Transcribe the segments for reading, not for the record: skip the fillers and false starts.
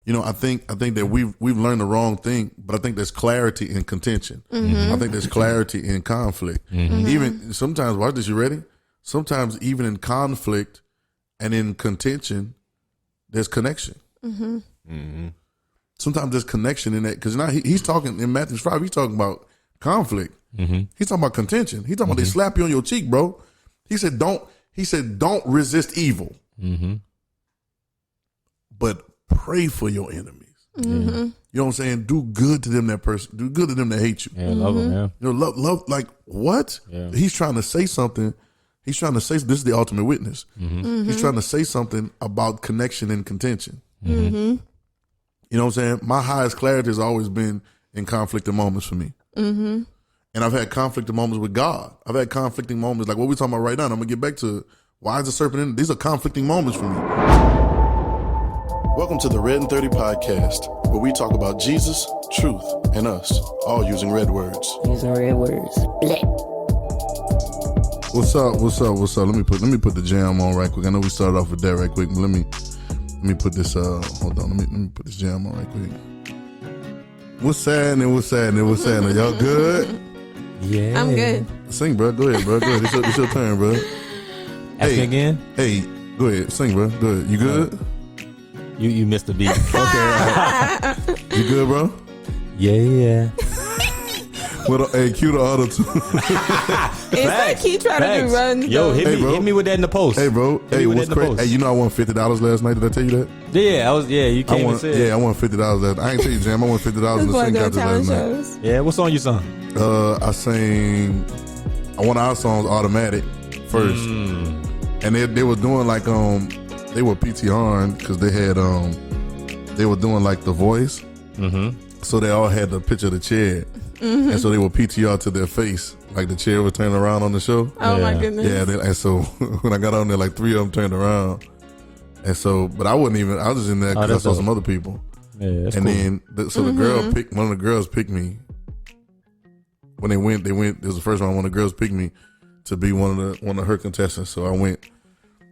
I think that we've learned the wrong thing, but I think there's clarity in contention. I think there's clarity in conflict. Even sometimes, watch this, you ready? Sometimes even in conflict and in contention, there's connection. Sometimes there's connection in that, because now he's talking in Matthew 5. He's talking about conflict. He's talking about contention. He's talking about they slap you on your cheek, bro. He said don't resist evil, but pray for your enemies. You know what I'm saying? Do good to them do good to them that hate you. Yeah, love them. Yeah. Love. Like what? Yeah. He's trying to say something. He's trying to say this is the ultimate witness. He's trying to say something about connection and contention. You know what I'm saying? My highest clarity has always been in conflicting moments for me. And I've had conflicting moments with God. I've had conflicting moments like what we're talking about right now. And I'm gonna get back to it. Why is the serpent in? These are conflicting moments for me. Welcome to the Redin30 podcast, where we talk about Jesus, truth, and us, all using red words. Using red words. Black. What's up? Let me put the jam on right quick. I know we started off with that right quick, but let me put this hold on, let me put this jam on right quick. What's happening? Y'all good? Yeah. I'm good. Sing, bro. Go ahead, bro. Go ahead. It's your turn, bro. Ask me again? Hey, go ahead. Sing, bro. Go ahead. You good? You missed the beat. Okay. You good, bro? Yeah. Well, hey, cue the auto tune. It's like he trying to do runs. Yo, hit me with that in the post. Hey, bro. Hey, what's crazy? Hey, you know I won $50 last night. Did I tell you that? Yeah, you came and said. Yeah, I won $50 last night. I ain't tell you, Jam. I won $50 in the sing contest last night. Yeah, what song you sung? I sang one of our songs, Automatic, first. And they were doing like they were PTRing because they were doing like The Voice. So they all had the picture of the chair. And so they would PTR to their face, like the chair was turning around on the show. Oh my goodness. Yeah, and so when I got on there, like 3 of them turned around. And so, but I was just in there because I saw some other people. Yeah, that's and cool. then, one of the girls picked me. When they went, it was the first one, one of the girls picked me to be one of her contestants. So I went.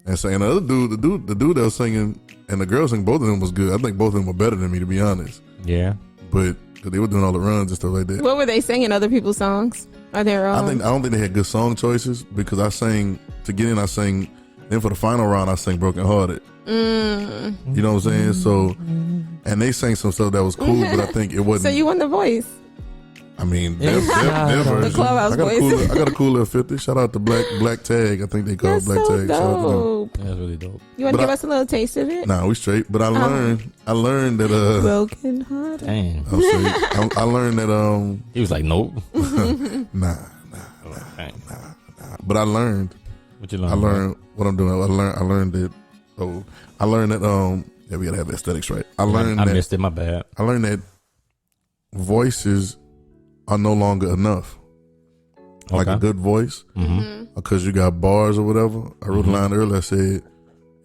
And so, and the other dude, the dude that was singing, and the girl singing, both of them was good. I think both of them were better than me, to be honest. Yeah. But they were doing all the runs and stuff like that. What were they singing? Other people's songs? Are they wrong? I don't think they had good song choices because I sang to get in. I sang. Then for the final round, I sang Broken Hearted. You know what I'm saying? So, and they sang some stuff that was cool, but I think it wasn't. So you won The Voice. I mean, their version. The Clubhouse Voice. I got a cool little 50. Shout out to Black Tag. I think they call it Black so Tag. Dope. That's really dope. You want to give us a little taste of it? Nah, we straight. But I learned that Broken Hearted. Damn. I learned that He was like, nope. Nah. But I learned. What you learned? I learned what I'm doing. I learned that. Yeah, we gotta have aesthetics right. I missed it. My bad. I learned that voices are no longer enough. Like a good voice, because you got bars or whatever. I wrote a line earlier. I said,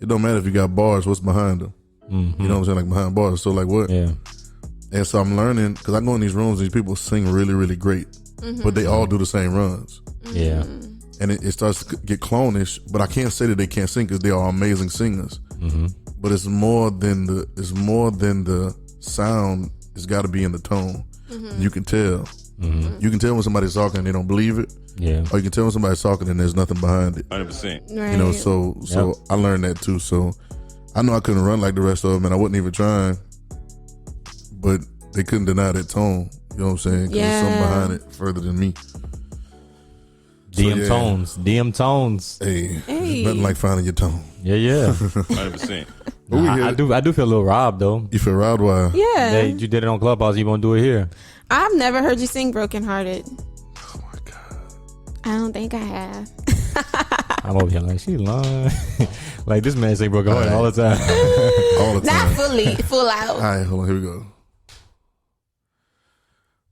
"It don't matter if you got bars. What's behind them? You know what I'm saying? Like behind bars. So like what? Yeah. And so I'm learning because I go in these rooms and these people sing really, really great, but they all do the same runs. Yeah. And it starts to get clonish, but I can't say that they can't sing because they are amazing singers. But it's more than the sound. It's got to be in the tone. You can tell. You can tell when somebody's talking and they don't believe it. Yeah. Or you can tell when somebody's talking and there's nothing behind it. 100%. Right. You know, so I learned that too. So I know I couldn't run like the rest of them, and I wasn't even trying. But they couldn't deny that tone. You know what I'm saying? Because there's something behind it further than me. DM tones. Hey. Nothing like finding your tone. Yeah. 100%. I do feel a little robbed though. You feel robbed? Why? Yeah. Hey, you did it on Clubhouse. You won't do it here. I've never heard you sing Broken Hearted. Oh my God. I don't think I have. I'm over here like, she lying. Like this man sing Broken Hearted all the time. All the time. Not full out. All right, hold on. Here we go.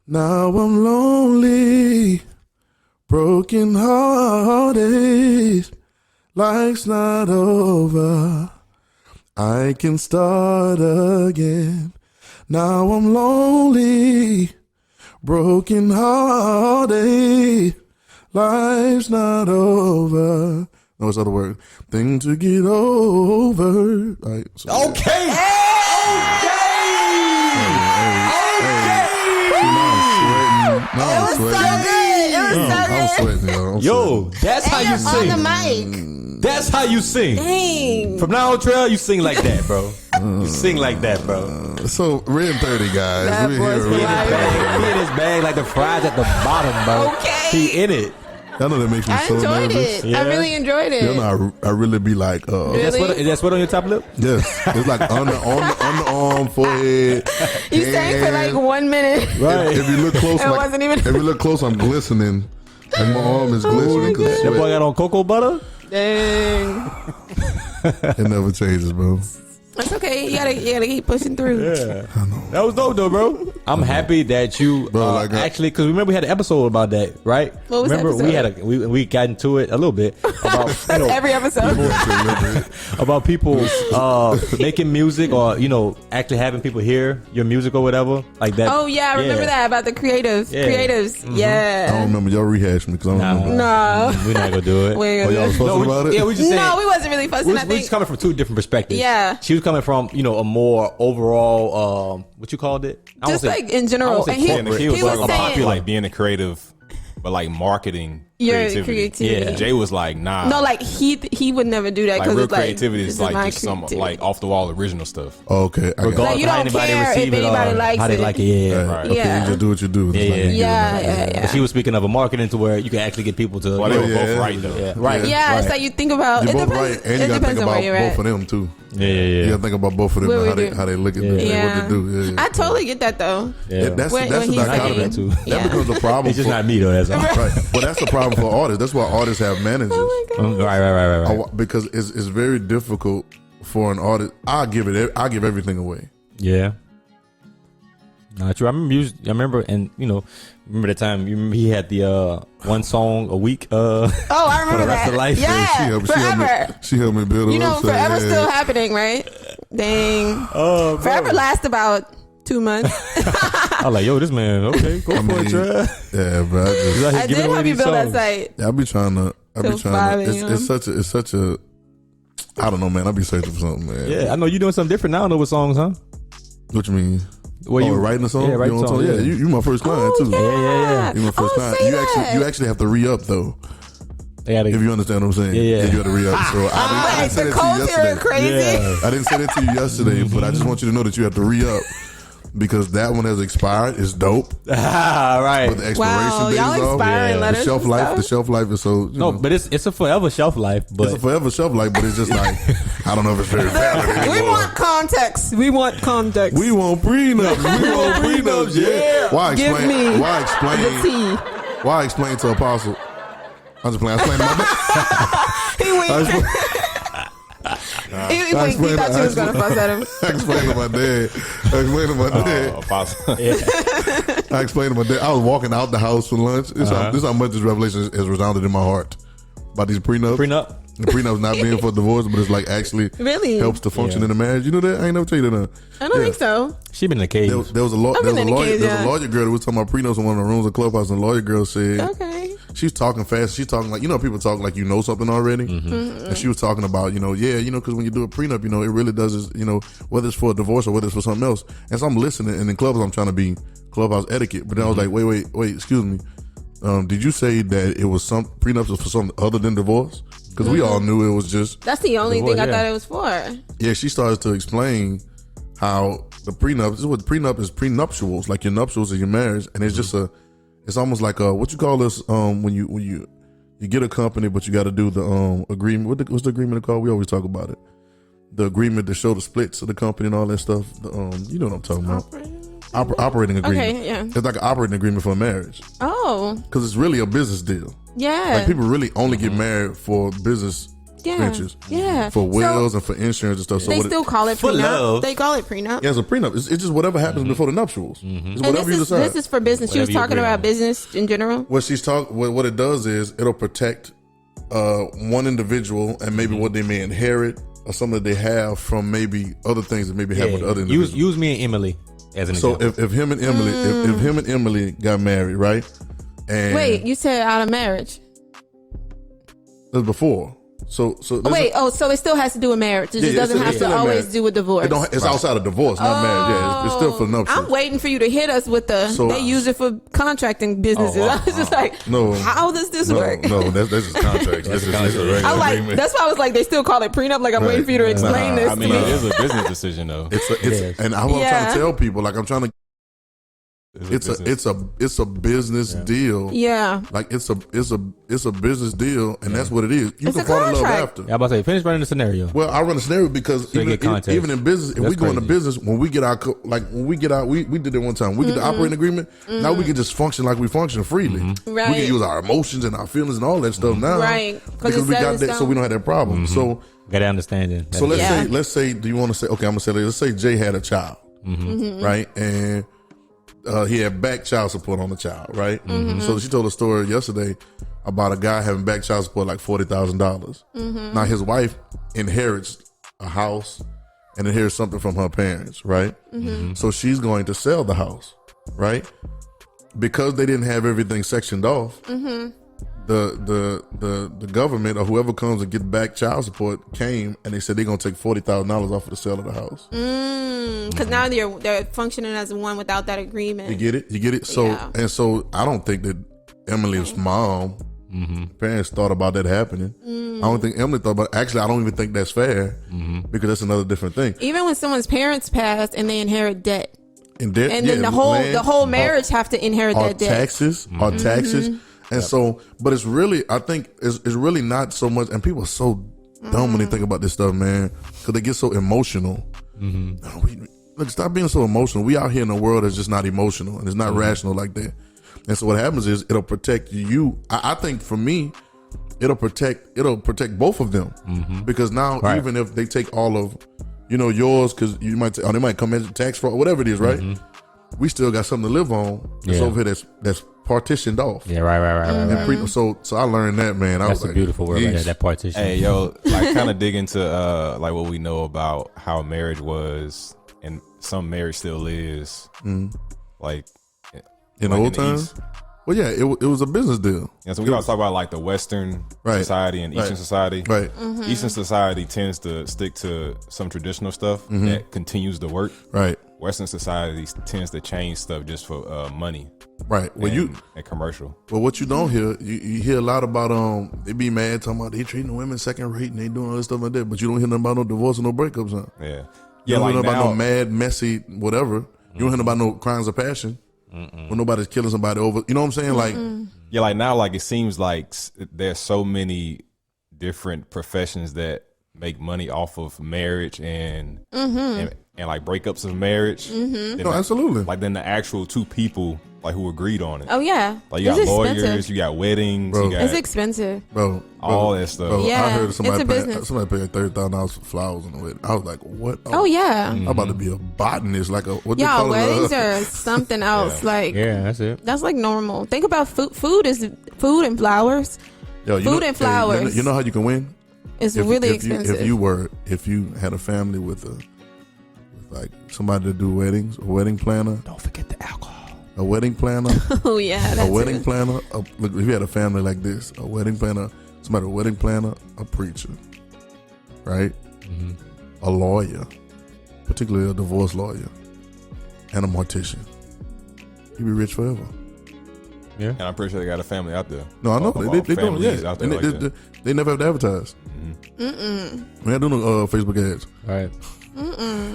Now I'm lonely, broken hearted, life's not over. I can start again. Now I'm lonely, broken hearted, life's not over. No, what's the other word? Thing to get over. All right, so Okay. sweating. good. It was so I'm good. sweating, yo. I'm Yo, that's how you And on sing. the mic. That's how you sing. Dang. From now on, Trail, you sing like that, bro. You sing like that, bro. sweating. So, Redin30, guys. That We're boy's here. He in his bag. He in his bag like the fries at the bottom, bro. Okay. He in it. I know that makes me I so enjoyed nervous. it. Yeah. I really enjoyed it. You know, I really be like, Really? That's what on your top lip? yes. It's like underarm, forehead. You sang for like 1 minute. Right. If you look close, It wasn't even- if you look close, I'm glistening. Like my arm is glistening because That boy got on cocoa butter? Dang. it never changes, bro. That's okay. You gotta keep pushing through. Yeah. That was dope, though, bro. I'm happy that you Bro, like, actually, because remember we had an episode about that, right? What was the remember episode? we got into it a little bit about That's every episode. about people making music or actually having people hear your music or whatever like that. Oh yeah, I remember that about the creatives. Yeah. Creatives. I don't Yeah. remember. Y'all rehash me because I don't remember. No. We're not gonna do it. We Oh, y'all was fussing about it? Yeah, we just saying. No, we wasn't really fussing. We're I just think. coming from two different perspectives. Yeah. She was coming from, a more overall, what you called it? I Just won't say- like in I general. won't say And he, corporate. And he was he was talking about saying like being a creative, but like marketing your creativity. creativity. Yeah. Jay was like, nah. No, like he would never do that like because real it's like creativity this is like my just some creativity. like off the wall original stuff. Oh, okay, I got it. Regardless Like, you of how don't anybody care receive if it or anybody likes how they it. like it. Yeah. Right. Okay, Yeah. you just do what you do. It's Yeah, like, yeah. you do Yeah, it. yeah. But she was speaking of a marketing to where you can actually get people to. Well, they were yeah. both right though. Yeah, right. Yeah, right. it's like you think about. You're It both depends. right, and you It gotta think depends on about where you're both at. of them too. Yeah. You gotta think about both of them What and we how they do. how they look at Yeah. what Yeah, they do. Yeah, yeah. I totally get that though. Yeah. That's When the he's dichotomy. saying- too. That Yeah. becomes a problem. It's just for, not me though. That's all. right. Well, that's the problem for artists. That's why artists have managers. Oh my god. Right. Because it's very difficult for an artist. I give everything away. Yeah. Not true. I remember, and remember the time he had the one song a week. Oh, I remember For the rest that. of life. Yeah, forever. She helped me build You it know, up. so, forever yeah. still happening, right? Dang. Oh, Forever lasts about 2 months. I was like, yo, this man, okay, go for it, Trey. Yeah, bro. I did help you build that site. I be trying to. Till 5 a.m. It's such a. I don't know, man. I be searching for something, man. Yeah, I know you doing something different now. I know what songs, huh? What you mean? Well, you writing a song? Yeah, writing You know what I'm songs. saying? Yeah, you my first client too. Yeah. You my first client. say You that. actually have to re-up though. They gotta, If you understand what I'm saying. Yeah. You got to re-up. So I Like, didn't say the that to you codes here are yesterday. crazy. Yeah. I didn't say that to you yesterday, but I just want you to know that you have to re-up because that one has expired. It's dope, right. but the expiration Wow, date y'all is off. inspiring Yeah. letters. The shelf and life, stuff. the shelf life is so. No, but it's a forever shelf life. But it's a forever shelf life, but it's just like I don't know if it's very valid anymore. We want context. We want context. We want prenups. We want prenups. Yeah. Why Give explain? me Why the explain? tea. Why explain to Apostle? I'm just playing. I explained my. He winked. He winked. He thought you was gonna fuss at him. I explained to my dad. Apostle. I explained to my dad. I was walking out the house for lunch. This is how much this revelation has resounded in my heart about these prenups. prenup. The prenups not being for divorce, but it's like actually Really? helps to function Yeah. in a marriage. You know that? I ain't never tell you that. I don't Yeah. think so. She been in the cage. There was a lawyer. I've There been in the was cage, a yeah. lawyer girl that was talking about prenups in one of the rooms of Clubhouse, and the lawyer girl said, Okay. she's talking fast. She's talking like, people talk like you know something already. Mm-hmm. And she was talking about, because when you do a prenup, it really does is, whether it's for a divorce or whether it's for something else. And so I'm listening, and in Clubhouse, I'm trying to be Clubhouse etiquette. But then I was like, wait, excuse me. Did you say that it was some prenups was for something other than divorce? Because we all knew it was just. That's the only Divorce, thing I yeah. thought it was for. Yeah, she starts to explain how the prenup. This is what prenup is: prenuptials, like your nuptials and your marriage, and it's just it's almost like what you call this when you get a company, but you got to do the agreement. What's the agreement called? We always talk about it. The agreement to show the splits of the company and all that stuff. You know what I'm talking about? Operating agreement. Okay, yeah. It's like an operating agreement for a marriage Oh, because it's really a business deal. yeah. Like people really only get married for business yeah. ventures, Yeah. for wills and for insurance and stuff. So They what still call it For prenup. love. They call it prenup. yeah, it's a prenup. It's just whatever happens before the nuptials. It's And whatever you decide. this is for business. She was Whatever you talking agree about on. business in general. What it does is it'll protect one individual and maybe what they may inherit or something that they have from maybe other things that maybe happen with other individuals. use me and Emily as an So example. if him and Emily, if him and Emily got married, right? And Wait, you said out of marriage. that's before. So Wait, so it still has to do with marriage. It just doesn't have to always do with divorce. It's outside of divorce, not marriage. Yeah, it's still for nuptials. I'm waiting for you to hit us with they use it for contracting businesses. I was just like, how does this work? No, that's just contracts. That's just a regular agreement. That's why I was like, they still call it prenup. Like I'm waiting for you to explain this. I mean, it is a business decision though. And I'm trying to tell people, like I'm trying to. It's a business deal. Yeah, like it's a business deal, and that's what it is. You it's can fall in love after. Yeah, I'm about to say, finish running the scenario. Well, I run a scenario because even in business, if we go into business, when we get our we did it one time. We get the operating agreement. Now we can just function like we function freely. Right. We can use our emotions and our feelings and all that stuff now. Right. Because we got that, so we don't have that problem. So got to understand it. So let's say, do you want to say? Okay, I'm gonna say. Let's say Jay had a child, right, and he had back child support on the child, right? So she told a story yesterday about a guy having back child support like $40,000. Now his wife inherits a house and inherits something from her parents, right? So she's going to sell the house, right? Because they didn't have everything sectioned off. The government or whoever comes and get back child support came and they said they're gonna take $40,000 off of the sale of the house. Because now they're functioning as one without that agreement. You get it. So I don't think that Emily's mom, parents thought about that happening. I don't think Emily thought about. Actually, I don't even think that's fair because that's another different thing. Even when someone's parents pass and they inherit debt, and then the whole marriage have to inherit that debt. Taxes. And so, but it's really, I think it's really not so much, and people are so dumb when they think about this stuff, man, because they get so emotional. Look, stop being so emotional. We out here in a world that's just not emotional and it's not rational like that. And so what happens is it'll protect you. I think for me, it'll protect both of them because now even if they take all of, yours, because you might they might come in tax fraud, whatever it is, right? We still got something to live on. That's over here that's partitioned off. Yeah, right. So I learned that, man. That's a beautiful word, right there, that partition. Hey, yo, like kind of dig into like what we know about how marriage was, and some marriage still is, like in old times. Well, yeah, it was a business deal. Yeah, so we gotta talk about like the Western society and Eastern society. Right. Eastern society tends to stick to some traditional stuff that continues to work. Right. Western society tends to change stuff just for money. Right. Well, and commercial. Well, what you don't hear, you hear a lot about they be mad talking about they treating the women second rate and they doing all this stuff like that, but you don't hear nothing about no divorce or no breakups, huh? Yeah. You don't hear about no mad, messy, whatever. You don't hear about no crimes of passion. When nobody's killing somebody over, you know what I'm saying? Like, yeah, like now, like it seems like there's so many different professions that make money off of marriage and like breakups of marriage. No, absolutely. Like then the actual two people like who agreed on it. Oh yeah, like you got lawyers, you got weddings, bro. You got it's expensive, bro. All that stuff. Bro, yeah, I heard somebody paid $30,000 for flowers on the wedding. I was like, what? Oh yeah, I'm about to be a botanist, like a what? Yeah, weddings are something else. Like that's it. That's like normal. Think about food. Food and flowers. Yo, and flowers. You know how you can win? It's really expensive. If you had a family with like somebody to do weddings, a wedding planner. Don't forget the alcohol. A wedding planner. Oh yeah, that's a wedding planner. Look, if you had a family like this, a wedding planner, a wedding planner, a preacher, right? A lawyer, particularly a divorce lawyer, and a mortician. You be rich forever. Yeah, and I'm pretty sure they got a family out there. No, I know they don't. Yeah, and they never have to advertise. We ain't doing no Facebook ads. Right.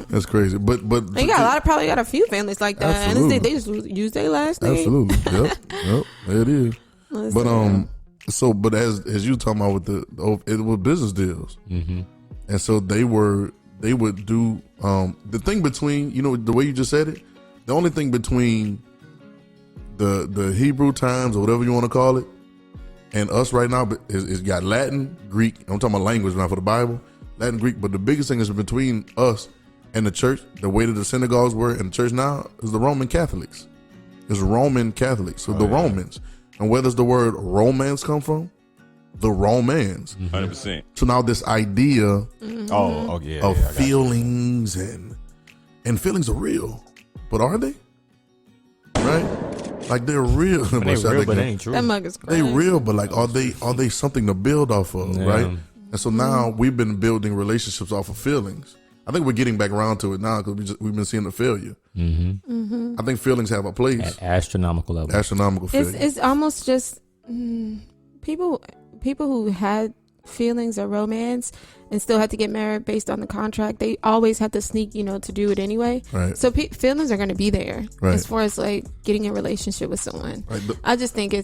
That's crazy, but they probably got a few families like that, absolutely. and they just use their last name. Absolutely, yep, there it is. But as you talking about with it was business deals, and so they would do the thing between the way you just said it. The only thing between the Hebrew times or whatever you want to call it, and us right now is got Latin, Greek. I'm talking about language now for the Bible. Latin, Greek, but the biggest thing is between us and the church, the way that the synagogues were in the church now, is the Roman Catholics. It's Roman Catholics, so Romans. And where does the word romance come from? The Romans. 100%. So now this idea of feelings and feelings are real, but are they? Right? Like they're real. They real, but they ain't true. That mug is crazy. They real, but like are they something to build off of? Right? And so now we've been building relationships off of feelings. I think we're getting back around to it now because we've been seeing the failure. I think feelings have a place. At astronomical level. Astronomical failure. It's almost just people who had feelings or romance and still had to get married based on the contract. They always had to sneak, to do it anyway. Right. So feelings are going to be there right. as far as like getting a relationship with someone. Right. I just think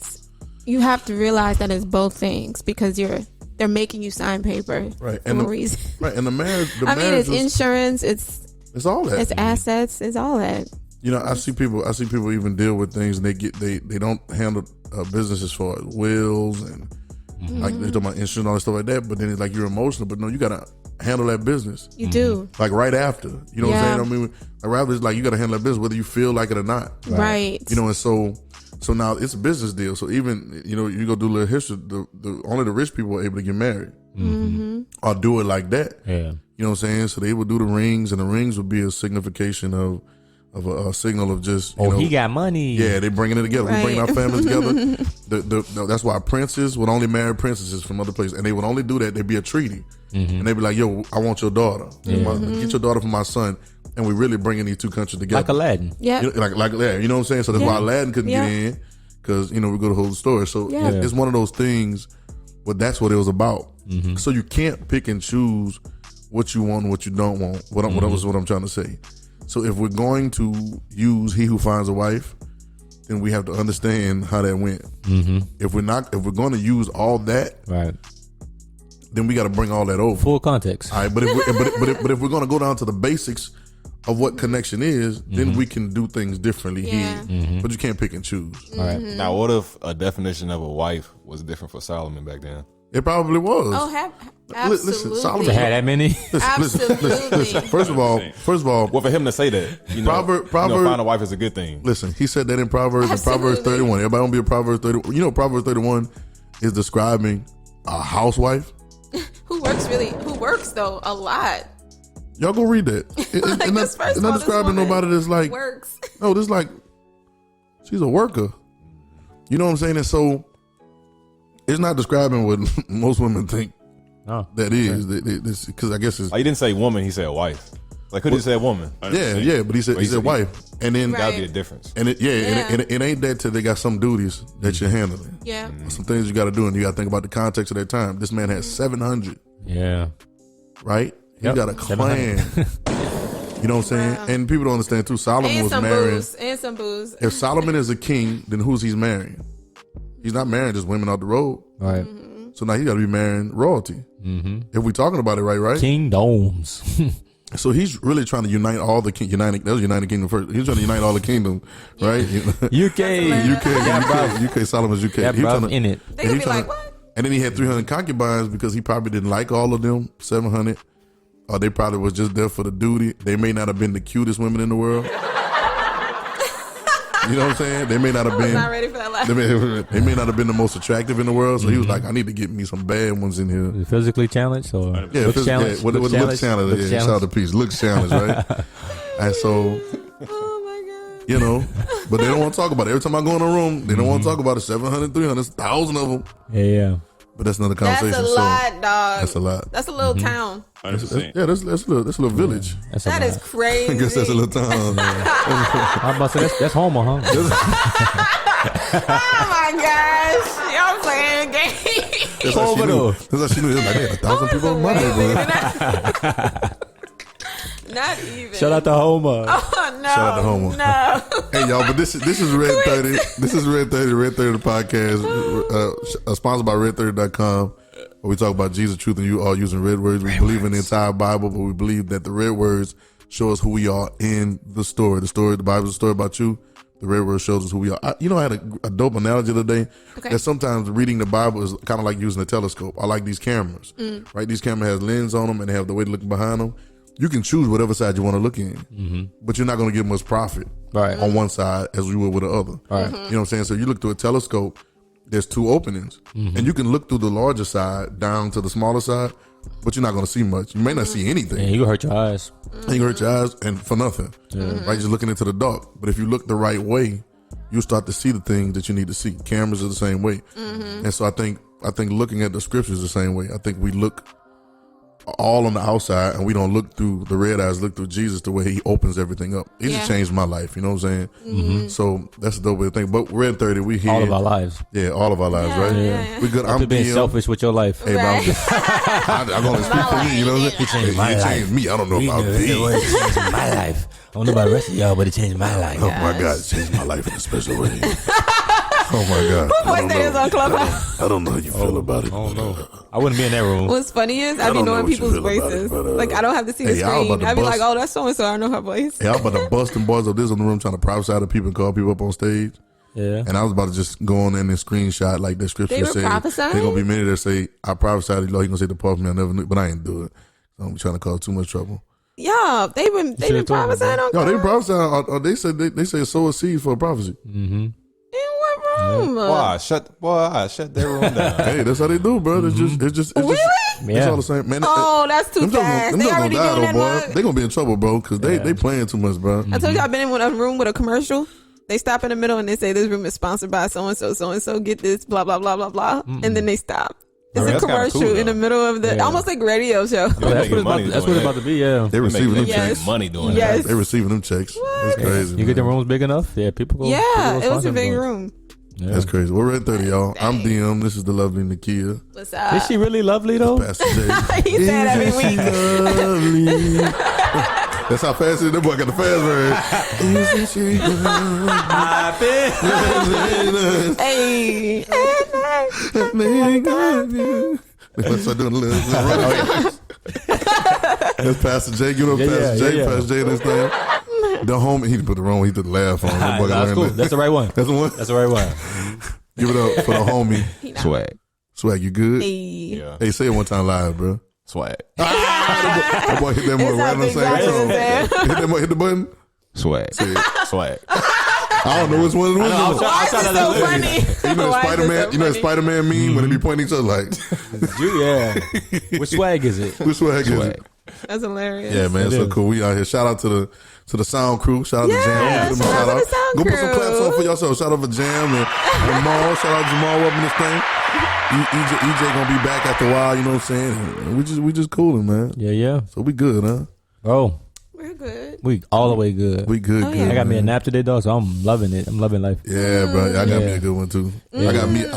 you have to realize that it's both things because they're making you sign paper right. for a reason. Right. And the marriage, it's insurance, it's all that. It's assets, it's all that. I see people even deal with things and they don't handle businesses for wills and like they're talking about insurance and all that stuff like that, but then it's like you're emotional, but no, you gotta handle that business. You do. Like right after. You know what I'm saying? I mean, like right after, it's like you gotta handle that business whether you feel like it or not. Right. And so now it's a business deal. So even, you go do a little history, only the rich people are able to get married. Or do it like that. Yeah. You know what I'm saying? So they would do the rings, and the rings would be a signification of a signal of just, he got money. Yeah, they bringing it together. Right. We bringing our families together. That's why princes would only marry princesses from other places, and they would only do that. They'd be a treaty, and they'd be like, "Yo, I want your daughter. Get your daughter for my son." And we really bringing these two countries together, like Aladdin. Yeah, like Aladdin. You know what I'm saying? So that's why Aladdin couldn't get in because we go to hold the story. So it's one of those things. But that's what it was about. So you can't pick and choose what you want and what you don't want. What I'm trying to say. So if we're going to use he who finds a wife, then we have to understand how that went. If we're going to use all that, right, then we got to bring all that over. Full context. All right, but if we're going to go down to the basics of what connection is, then we can do things differently here. But you can't pick and choose. All right. Now, what if a definition of a wife was different for Solomon back then? It probably was. Oh, absolutely. Listen, Solomon To have that many? Absolutely. First of all, well, for him to say that, Proverbs, find a wife is a good thing. Listen, he said that in Proverbs 31. Everybody don't be a Proverbs 31. Proverbs 31 is describing a housewife who works though a lot. Y'all go read that. It's not describing nobody that's like works. No, this like she's a worker. You know what I'm saying? And so it's not describing what most women think that is. Because I guess it's. He didn't say woman. He said wife. Like, could he say woman? Yeah, but he said wife, and then that'd be a difference. And it ain't that till they got some duties that you're handling. Yeah, some things you got to do, and you got to think about the context of that time. This man has 700. Yeah, right. He got a clan. You know what I'm saying? Wow. And people don't understand too. Solomon was marrying and some booze. If Solomon is a king, then who's he's marrying? He's not marrying just women off the road. Right. So now he got to be marrying royalty. If we're talking about it right? Kingdoms. So he's really trying to unite all the United Kingdom first. He's trying to unite all the kingdom, right? UK, Solomon's UK. That brother in it. They gonna be like, what? And then he had 300 concubines because he probably didn't like all of them. 700. Or they probably was just there for the duty. They may not have been the cutest women in the world. You know what I'm saying? They may not have been. Not ready for that laugh. They may not have been the most attractive in the world. So he was like, I need to get me some bad ones in here. Physically challenged or looks challenged? Looks challenged. Shout out to Peace. Looks challenged, right? And so, oh my God. But they don't want to talk about it. Every time I go in a room, they don't want to talk about it. 700, 300, 1,000 of them. Yeah. But that's another conversation. That's a lot, dog. That's a lot. That's a little town. That's a little village. That is crazy. I guess that's a little town. I'm about to say that's Homer, huh? Oh my gosh, y'all playing games. That's how she knew. That's how she knew. Like, 1,000 people on Monday, Not even. Shout out to Homer. Oh no. Shout out to Homer. No. Hey y'all, but this is Red 30. This is Red 30, Red 30 the podcast, sponsored by Redin30.com, where we talk about Jesus, truth, and you all using red words. We believe in the entire Bible, but we believe that the red words show us who we are in the story. The Bible is a story about you. The red word shows us who we are. I had a dope analogy the other day. Okay. That sometimes reading the Bible is kind of like using a telescope. I like these cameras, right? These cameras has lens on them and they have the way to look behind them. You can choose whatever side you want to look in, but you're not going to get much profit on one side as you would with the other. Right. You know what I'm saying? So you look through a telescope, there's two openings, and you can look through the larger side down to the smaller side, but you're not going to see much. You may not see anything. Yeah, you hurt your eyes. And you hurt your eyes, and for nothing. Right? Just looking into the dark. But if you look the right way, you start to see the things that you need to see. Cameras are the same way. And so I think looking at the scriptures the same way. I think we look all on the outside, and we don't look through the red eyes, look through Jesus the way he opens everything up. He just changed my life, you know what I'm saying? Mm-hmm. So that's a dope way to think. But Redin30, we here. All of our lives. Yeah, all of our lives, right? Yeah. We good. I'm being DM. selfish with your life. Hey, Right. but I'm going to speak for me, you know what I'm saying? He changed my He life. changed me. I don't know about It thee. changed my life. I don't know about the rest of y'all, but it changed my life. Oh my God, it changed my life in a special way. Oh my God. Who voice that is on Clubhouse? I don't know how you feel about it. I don't know. I wouldn't be in that room. What's funny is I be don't know knowing what you people's feel about it, voices. but, Like I don't have to see the hey, I was screen. about to I be like, bust- oh, that's so and so. I know her voice. Hey, I was about to bust them boys of this in the room trying to prophesy to people and call people up on stage. Yeah. And I was about to just go on in and screenshot like the scripture They were said. prophesying? There's going to be many that say, I prophesied to you, Lord. He going to say, depart from me, I never knew. But I ain't do it. So I'm trying to cause too much trouble. Yeah, they've been should've told me, prophesying on No, they Clubhouse. prophesied. They said sow a seed for a prophecy. Mm-hmm. In what room? Boy, shut that room down. Hey, that's how they do, bro. It's just Really? it's all the same. Man, Oh, that's too them jokes fast. them They jokes already gonna doing die, that though, boy. much. They gonna be in trouble, bro, because they playing too much, bro. I told you I've been in a room with a commercial. They stop in the middle and they say this room is sponsored by so and so. Get this, blah blah blah blah blah, and then they stop. It's mean, a that's kinda commercial cool, in the though. middle of the almost like radio show. That's what it's about to be, yeah. They receiving them They checks. make money doing Yes. They receiving them checks. That's crazy. You get the man. rooms big enough? Yeah, people go. Yeah, people go it was sponsor a big them. room. Yeah. That's crazy. We're at 30, y'all. I'm DM. This is the lovely Nakia. What's up? Is she really lovely though? Pastor J. He said every Isn't she week. lovely? That's how fast it is. That boy got the fast version. Isn't she lovely? Hey, Let's start doing a little run. That's Pastor J. You know Pastor J. yeah. Pastor J. This thing. The homie, he put the wrong one. He did the laugh on. That boy got That's learned cool. that. That's the right one. That's the one. That's the right one. Give it up for the homie. Swag. Swag, you good? hey. Yeah. Hey, say it one time live, bro. Swag. That boy hit that boy It's right on not the same big song. brother, Hit that boy, hit the button. Swag. Say it. Swag. I don't know which one it was. Why is it so funny? You know Why is it Spider-Man. so You know funny? Spider-Man meme when they be pointing each other like, Yeah. Which swag is it? which swag is it? That's hilarious. Yeah, man, It so is. cool. We out here. Shout out to the sound crew. Shout out to Jam. Yeah, Give them a shout out to the sound Go put some crew. claps on for yourself. Shout out for Jam and Maul. Shout out Jamal up in this thing. EJ gonna be back after a while. You know what I'm saying? And we just cooling, man. Yeah. So we good, huh? Bro, We're good. we all the way good. We good. Oh, good. yeah. I got me a man. nap today, though, so I'm loving it. I'm loving life. Yeah, bro. I got me Yeah. a good one too. I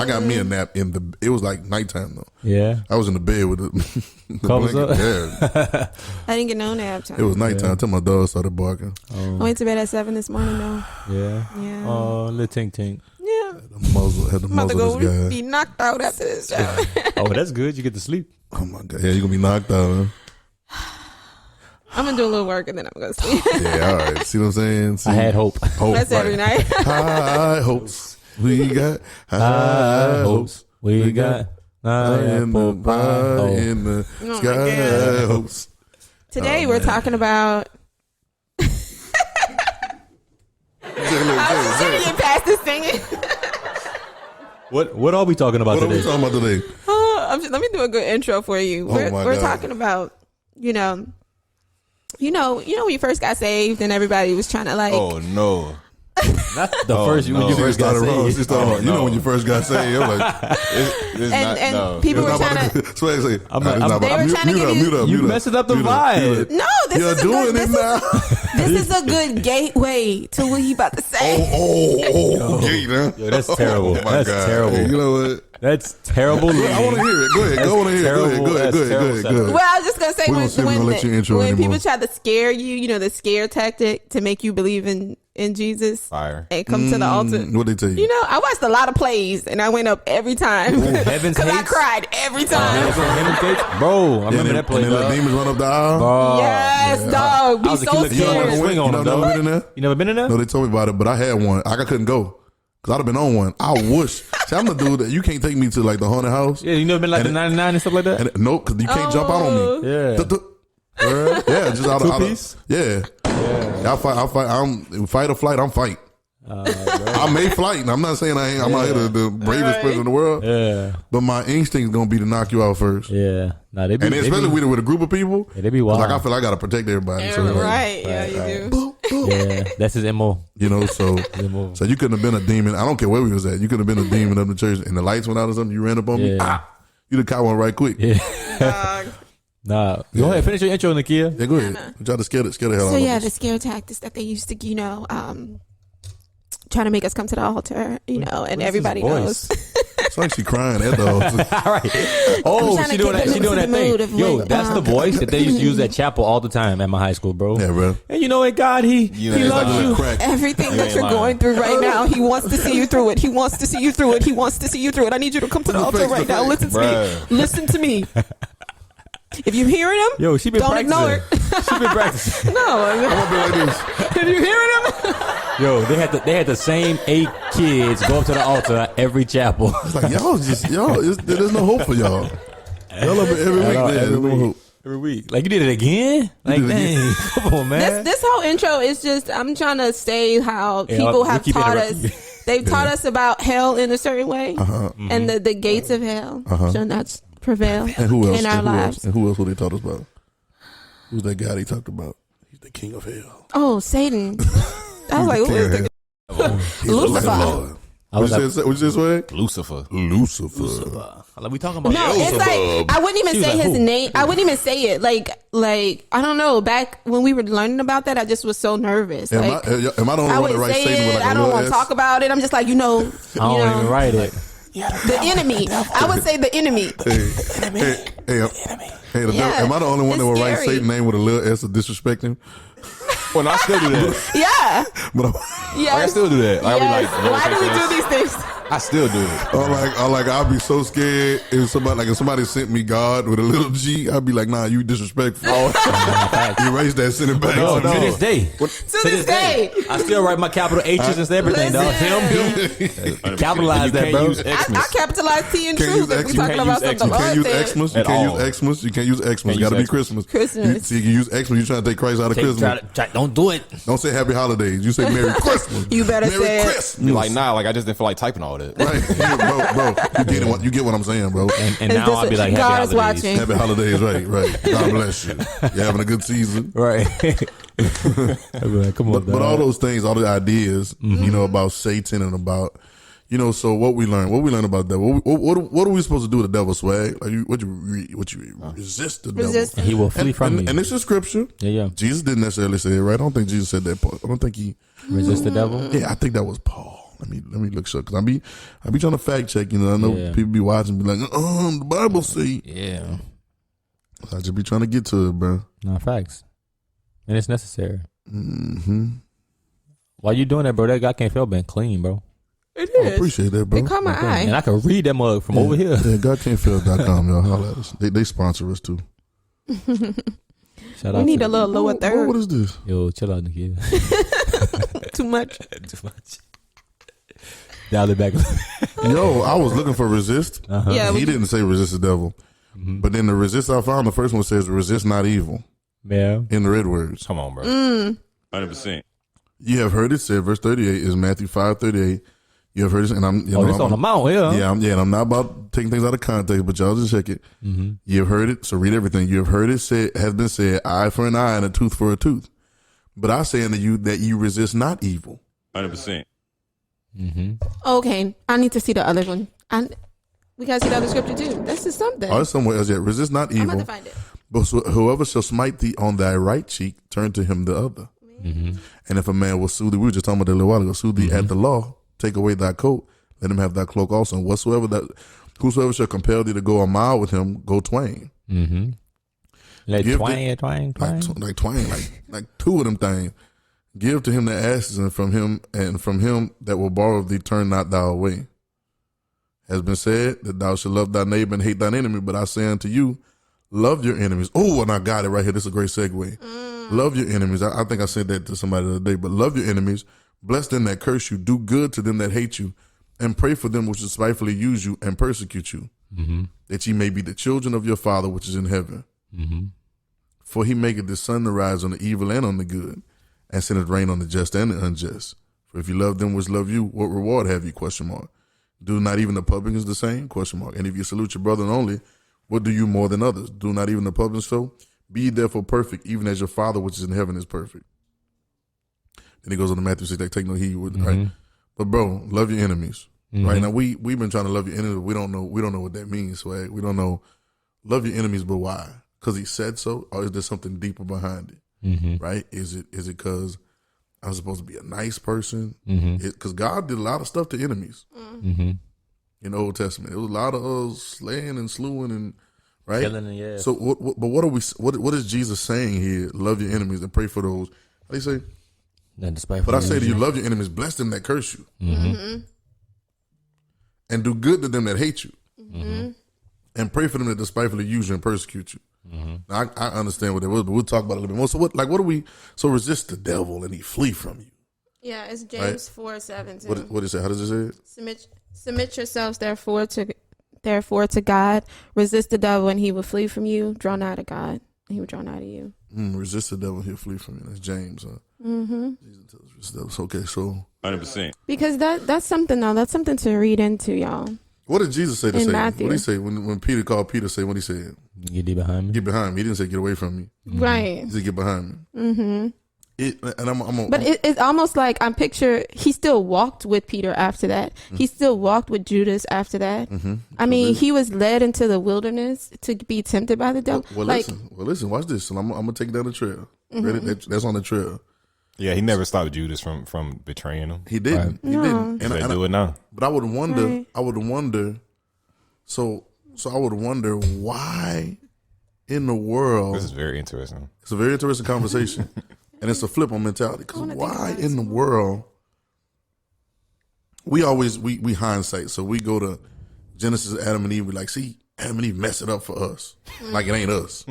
got me a nap in the. It was like nighttime though. Yeah. I was in the bed with the Covers blanket. up? Yeah, I didn't get no nap time. it was nighttime until my dog started barking. I went to bed at 7 this morning though. Yeah. Yeah. Oh, little tink tink. Yeah. Had to I'm about to muzzle go this guy. be knocked out after this show. Oh, that's good. You get to sleep. Oh my god! Yeah, you gonna be knocked out, man. I'm gonna do a little work and then I'm gonna sleep. Yeah, all right. See what I'm saying? See, I had hope. hope. That's every night. High hopes we got. High High hopes We got in the pie in the Oh my sky. God. Hopes. Today we're talking about. I was trying to get past this singing. What are we talking about What are we today? talking about today? Let me do a good intro for you. Oh my We're God. talking about, you know, when you first got saved and everybody was trying to like. Oh no. Not the first no. when you She first got started wrong. She saved. started wrong. You know no. when you first got saved, I'm like, It's And- not, and no. people it's were not trying about to. Swag say, I'm- it's not I'm- about- They were mute- trying to mute give up, you- mute up, You mute up. messing up the Mute up, mute up. vibe. No, this You're is a doing good. it now. This is a good gateway to what you about to say. Oh, okay, huh? Yo, that's terrible. Oh my That's God. terrible. You know what? That's terrible. I want to hear it. Go ahead. Go on here. Go terrible. ahead. Go ahead. That's Go ahead. Go terrible ahead. Go ahead. Well, I was just gonna say We gonna see if we gonna let you intro when anymore. people try to scare you, you know, the scare tactic to make you believe in Jesus Fire. and come to the altar. What they tell you? You know, I watched a lot of plays and I went up every time Heaven's because I Hates? cried every time. Bro, I remember that play. And then let dog. demons run up the aisle. Bro. Yes, dog. I Be was a so killer kid. You never never swing went? on You them, never dog. been in there? You never been in there? No, they told me about it, but I had one. I couldn't go because I'd have been on one. I wish. See, I'm the dude that you can't take me to like the haunted house. Yeah, you never been like And the it- 99 and stuff like that? And nope, because you can't jump out on me. Yeah. Yeah, just out of Two-piece? yeah. I fight. I'm fight or flight. I'm fight. I may flight. I'm not saying I ain't. I'm out here the bravest person in the world. Yeah. But my instinct's gonna be to knock you out first. Yeah. Nah, they be, And especially they be, with a group of people. yeah, they be 'Cause, wild. like I feel like I gotta protect everybody. So, like, Right. Yeah, you do. Yeah, that's his MO. you know, so MO. so you couldn't have been a demon. I don't care where we was at. You could have been a demon up in the church and the lights went out or something. You ran up on me. Yeah. You'd have caught one right quick. Yeah. Dog. Nah, go ahead, finish your intro, Nakia. Yeah, go ahead. We try to scare the hell out So of yeah, us. the scare tactics that they used to, trying to make us come to the altar, and everybody knows. It's like she crying at the altar. All right. Oh, she doing that. She doing that thing. Yo, that's the voice that they used to use at chapel all the time at my high school, bro. Yeah, bro. And you know what, God, He loves you. Crack. Everything that you're going through right now, He wants to see you through it. He wants to see you through it. He wants to see you through it. I need you to come to the altar right now. Listen to me. Listen to me. If you're hearing him, Yo, she been don't practicing. ignore it. She been practicing. No, I'm gonna be like this. if you're hearing him, Yo, they had the same 8 kids go up to the altar at every chapel. It's like there's no hope for y'all. Y'all up every week. There's no hope. Every week. Like, you did it again? Like, did it again. dang. Come on, man. this whole intro is just, I'm trying to say how people have taught us. They've taught us about hell in a certain way, and the gates of hell shall not prevail And who else? in our lives. And who else would they taught us about? Who's that guy they talked about? He's the king of hell. Oh, Satan. I was like, who is the Lucifer? What you just say? Lucifer. Like, we talking about No, it's like, I wouldn't even She was say like, his who? name. I wouldn't even say it. Like I don't know. Back when we were learning about that, I just was so nervous. Am Like, I the only I one that wouldn't writes say Satan with it. like a I don't little want to S? talk about it. I'm just like, I don't even write it. the enemy. I would say the enemy. Hey, Yeah, am I the only one that will write scary. Satan name with a little S to disrespect him? Well, no, I still do that. Yeah. But Yes. I still do that. Like, Yes. I be like, Why do we do these things? I still do it. I'll be so scared if somebody sent me God with a little G, I'd be like, nah, you disrespectful. Erase that, send it back. No, to to me. this day. To this day. I still write my capital H's and everything, dog. Listen. Capitalize You that, can't bro. use I Xmas. capitalize T and Can't truth use if we X- talking you about can't use something. You can't use God said. Xmas. You At can't use all. Xmas. You can't use Xmas. Can't Got to be use Christmas. Christmas. You can use Xmas. You trying to take Christ out of Christmas. Don't do it. Don't say Happy Holidays. You say Merry Christmas. You better Merry say it. Christmas. Like, nah, like I just didn't feel like typing all that. Right, bro. You get what I'm saying, bro. And now I'll be like, God happy is holidays. watching. Happy holidays, right. God bless you. You're having a good season. Right. I'll be like, come on, But all those things, all the ideas, about Satan and about, so what we learn about that. What are we supposed to do with the devil, swag? Like, resist the Resist. devil. And he will flee from you. And this is scripture. Yeah. Jesus didn't necessarily say it, right? I don't think Jesus said that part. I don't think he. Resist the devil. Yeah, I think that was Paul. Let me look sure, because I be trying to fact check. I know Yeah. people be watching, be like, the Bible say. Yeah. I just be trying to get to it, bro. No, facts. And it's necessary. Mm-hmm. While you doing that, bro, that guy can't feel been clean, bro. It I is. appreciate that, bro. It caught my eye. And I can read that mug from over here. Yeah, GodCan'tFail.com, y'all. Holla at us. They sponsor us too. Shout We out need to a little lower What third. is this? Yo, chill out, Nikita. Too much. Too much. Dial it back. Yo, I was looking for resist. Yeah, He didn't say resist the devil. But then the resist I found, the first one says resist not evil Yeah. in the red words. Come on, bro. 100%. You have heard it said, verse 38 is Matthew 5:38. You have heard it, and I'm, Oh, this on the mount here. Yeah, and I'm not about taking things out of context, but y'all just check it. You have heard it, so read everything. You have heard it said, has been said, eye for an eye and a tooth for a tooth. But I say unto you that you resist not evil. 100%. Okay, I need to see the other one. We gotta see the other scripture too. This is something. Or it's somewhere else yet. Resist not I'm about evil. to find it. But whoever shall smite thee on thy right cheek, turn to him the other. And if a man will sue thee, we were just talking about that a little while ago, sue thee at the law, take away thy coat, let him have thy cloak also. And whosoever shall compel thee to go a mile with him, go twain. Like Give twang. Like twain, like two of them things. Give to him the asses, and from him that will borrow of thee, turn not thou away. Has been said that thou shalt love thy neighbor and hate thine enemy, but I say unto you, love your enemies. Oh, and I got it right here. This is a great segue. Love your enemies. I think I said that to somebody the other day, but love your enemies. Bless them that curse you. Do good to them that hate you, and pray for them which despitefully use you and persecute you, that ye may be the children of your Father which is in heaven. For he maketh the sun to rise on the evil and on the good, and sendeth rain on the just and the unjust. For if you love them which love you, what reward have you? ? Do not even the publicans the same? ? And if you salute your brethren only, what do you more than others? Do not even the publicans so? Be ye therefore perfect, even as your Father which is in heaven is perfect. Then he goes on to Matthew 6, like, take no heed, right? But bro, love your enemies. Right now, we've been trying to love your enemies. We don't know what that means, swag. We don't know. Love your enemies, but why? because he said so, or is there something deeper behind it? Mm-hmm. Right? Is it because I'm supposed to be a nice person? Mm-hmm. Because God did a lot of stuff to enemies Mm-hmm. in the Old Testament. It was a lot of slaying and slewing and right. Killing and yeah. So, what are we? What is Jesus saying here? Love your enemies and pray for those. How do you say? Not despiteful. But I say to you, love your enemies, bless them that curse you, and do good to them that hate you, and pray for them that despitefully use you and persecute you. Now, I understand what that was, but we'll talk about it a little bit more. So what do we? So resist the devil and he flee from you. Yeah, it's James 4:17. What is it? How does it say it? Submit yourselves therefore to God. Resist the devil and he will flee from you. Draw nigh to God and he will draw nigh to you. Resist the devil and he'll flee from you. That's James. Jesus tells us resist the devil. Okay, so 100%. Because that's something though. That's something to read into, y'all. what did Jesus say to In say? Matthew. What did he say when Peter called Peter? Say what he said? Get thee behind me. Get behind me. He didn't say get away from me. Right. He said get behind me. But it's almost like I'm picture he still walked with Peter after that. He still walked with Judas after that. I mean, he was led into the wilderness to be tempted by the devil. Well, listen. Watch this, and I'm gonna take down the trail. Ready? That's on the trail. Yeah, he never stopped Judas from betraying him. He didn't. He didn't. And do it now. But I would wonder. Right. I would wonder. So I would wonder why in the world. This is very interesting. It's a very interesting conversation, and it's a flip on mentality. Because why in the world? We always we hindsight, so we go to Genesis, Adam and Eve. We like, see, Adam and Eve mess it up for us, like it ain't us.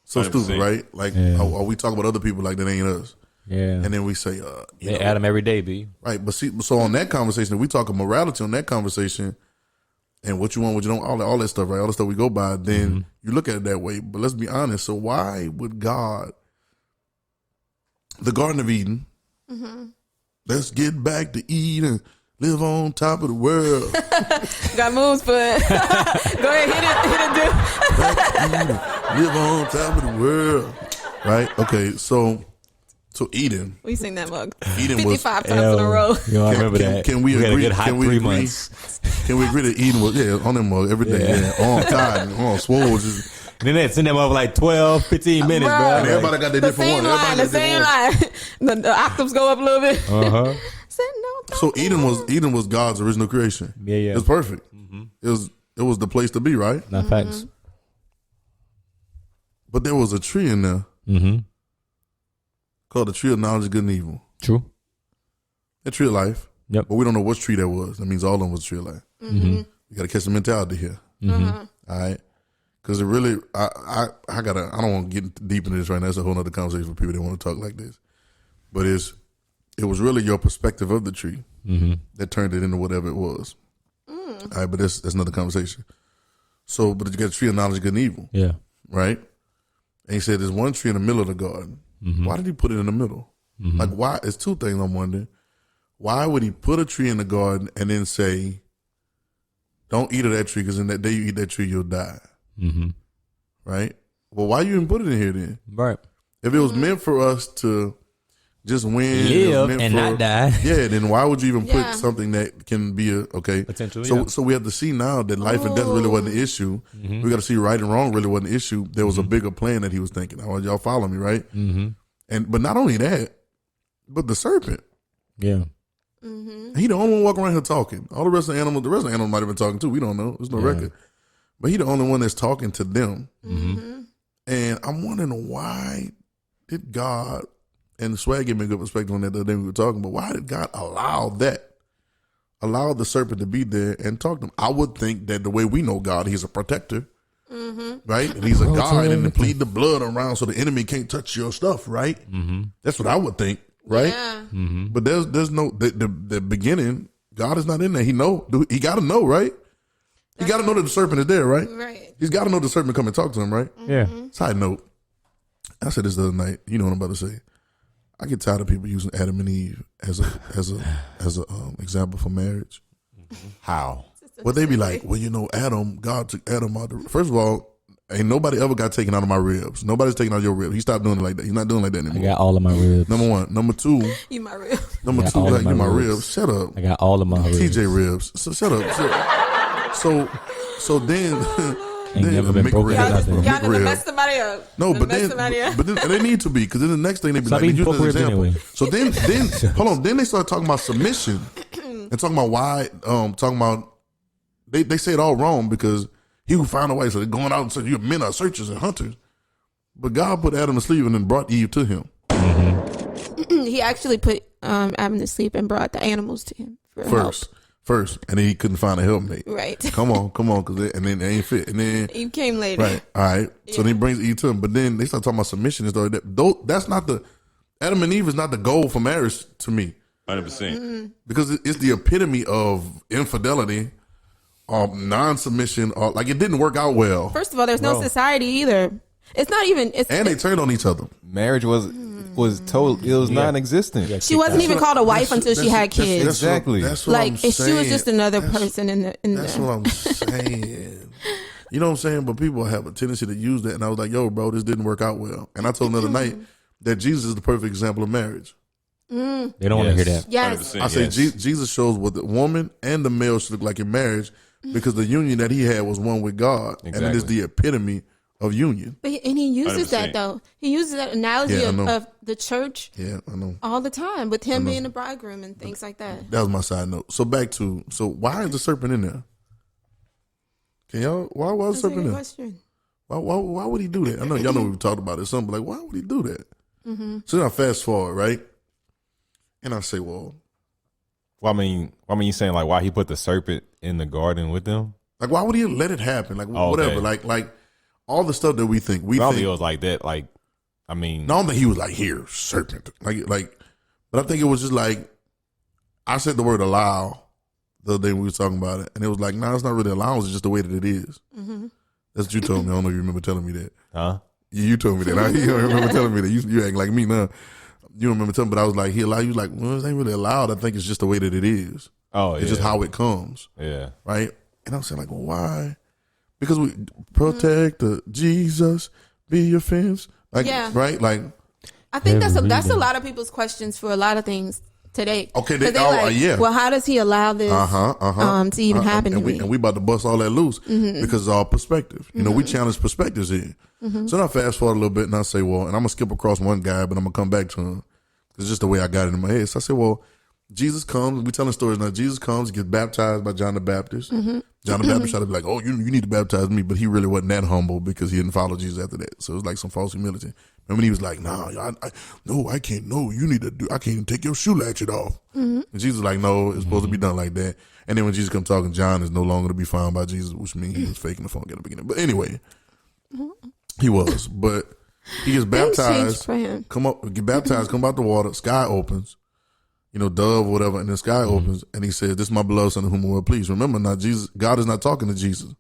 So stupid, right? Like, or we talk about other people like that ain't us. Yeah. And then we say, They add them every day, B. right. But see, so on that conversation, we talk morality on that conversation, and what you want, what you don't, all that stuff, right? All the stuff we go by. Then you look at it that way. But let's be honest. So why would God, the Garden of Eden, let's get back to Eden, live on top of the world. Got moves, but go ahead, hit it, dude. Live on top of the world, right? Okay, so Eden. We sing that mug Eden was 55 times in a row. Yo, I remember that. Can we had agree? a good hot Can we 3 agree? months. Can we agree that Eden was on them mug every day, on time, on swole, just And then they send them over like 12, 15 minutes, Bro. bro. and everybody got their The different same one. line, the same line. The octaves go up a little bit. Uh-huh. Said no. So Eden was God's original creation. Yeah, yeah. It was perfect. It was the place to be, right? Not facts. But there was a tree in there Mm-hmm. called the tree of knowledge of good and evil. True. The tree of life. Yep. But we don't know which tree that was. That means all of them was a tree of life. You got to catch the mentality here. All right. Because it really, I don't want to get deep into this right now. It's a whole other conversation for people that want to talk like this. But it was really your perspective of the tree that turned it into whatever it was. All right, but that's another conversation. So, but you got a tree of knowledge of good and evil, Yeah. right? And he said there's one tree in the middle of the garden. Why did he put it in the middle? Like, why? It's two things I'm wondering. Why would he put a tree in the garden and then say, don't eat of that tree because in that day you eat that tree, you'll die? Right? Well, why you even put it in here then? Right. If it was meant for us to just win, it was Live meant and for- not die. Yeah, then why would you even Yeah. put something that can be okay? Potentially, So, yeah. so we have to see now that life and death really wasn't the issue. We got to see right and wrong really wasn't the issue. There was a bigger plan that he was thinking. I want y'all follow me, right? But not only that, but the serpent. Yeah. He the only one walking around here talking. All the rest of the animals might have been talking too. We don't know. There's no record. But he the only one that's talking to them. And I'm wondering why did God, and Swag gave me a good perspective on that the other day we were talking, but why did God allow the serpent to be there and talk to him? I would think that the way we know God, he's a protector, right? And he's a God and to plead the blood around so the enemy can't touch your stuff, right? That's what I would think, right? Yeah. But there's no, the beginning, God is not in there. He got to know, right? He got to know that the serpent is there, right? Right. He's got to know the serpent come and talk to him, right? Yeah. Side note, I said this the other night. You know what I'm about to say. I get tired of people using Adam and Eve as a example for marriage. How? Well, they be like, well, God took Adam out. First of all, ain't nobody ever got taken out of my ribs. Nobody's taking out your ribs. He stopped doing it like that. He's not doing it like that I anymore. got all of my ribs. Number one. Number two. You my real. Number I got two. all of Like my you my ribs. ribs. Shut up. I got all of my ribs. TJ ribs. So shut up. So then Ain't never been broken McRib. out there. Y'all done McRib. messed somebody up. No, Done but messed then, somebody up. but then and they need to be, because then the next thing they be Stop like, they eating use pork as an ribs example. anyway. So then hold on, then they start talking about submission and talking about why, talking about they say it all wrong because he would find a way. So they're going out and saying, you men are searchers and hunters. But God put Adam to sleep and then brought Eve to him. He actually put Adam to sleep and brought the animals to him for help. First, and then he couldn't find a helpmate. Right. Come on, and then they ain't fit. And then Eve came later. right, all right. So then he brings Eve to him, but then they start talking about submission and stuff. That's not the Adam and Eve is not the goal for marriage to me. 100%. Because it's the epitome of infidelity, non-submission, or like it didn't work out well. First of all, there's no society either. It's not even. And they turned on each other. Marriage was total. It was non-existent. She wasn't even called a wife until she had kids. Exactly. That's what Like I'm if saying. she was just another person in the. That's what I'm saying. You know what I'm saying? But people have a tendency to use that, and I was like, "Yo, bro, this didn't work out well." And I told them the other night that Jesus is the perfect example of marriage. They don't want to hear that. Yes. 100%. I say Jesus shows what the woman and the male should look like in marriage, because the union that he had was one with God, and it is Exactly. the epitome of union. But he uses 100%. that though. He uses that analogy Yeah, I know. of the church Yeah, I know. all the time with him being the bridegroom and things like that. That was my side note. So back to why is the serpent in there? Can y'all? Why was the That's a serpent good there? question. Why would he do that? I know y'all know we've talked about it. Something like, why would he do that? So then I fast forward, right? And I say, well, Well, I mean, you saying like why he put the serpent in the garden with them? like, why would he let it happen? Like, Oh, whatever. okay. Like all the stuff that we think. I don't think it was like that. Like, I mean, No, I don't think he was like, here, serpent. Like, but I think it was just like, I said the word allow the other day when we were talking about it. And it was like, nah, it's not really allowance. It's just the way that it is. That's what you told me. I don't know if you remember telling me that. huh? You told me that. You don't remember telling me that. You act like me now. You don't remember telling me, but I was like, he allowed you. Like, well, it ain't really allowed. I think it's just the way that it is. Oh, It's just how it comes. Yeah. Right? And I'm saying, like, well, why? Because we protect the Jesus, be your fence. Like, Yeah. right? Like, I think that's Every a day. lot of people's questions for a lot of things today. Okay, 'Cause they're yeah. Well, how does he allow this to even happen to and me? we about to bust all that loose because it's all perspective. You know, we challenge perspectives here. So then I fast forward a little bit and I say, well, and I'm going to skip across one guy, but I'm going to come back to him. It's just the way I got it in my head. So I said, well, Jesus comes. We telling stories now. Jesus comes, gets baptized by John the Baptist. John the Baptist tried to be like, oh, you need to baptize me, but he really wasn't that humble because he didn't follow Jesus after that. So it was like some false humility. Remember, he was like, nah, I can't. No, you need to do. I can't even take your shoe latchet off. And Jesus was like, no, it's supposed to be done like that. And then when Jesus comes talking, John is no longer to be found by Jesus, which means he was faking the phone at the beginning. But anyway, he was. But he gets Things changed baptized. for him. Get baptized. Come out the water. Sky opens. You know, dove, whatever, and the sky opens, and he says, "This is my beloved son, in whom I will please." Remember, not Jesus. God is not talking to Jesus.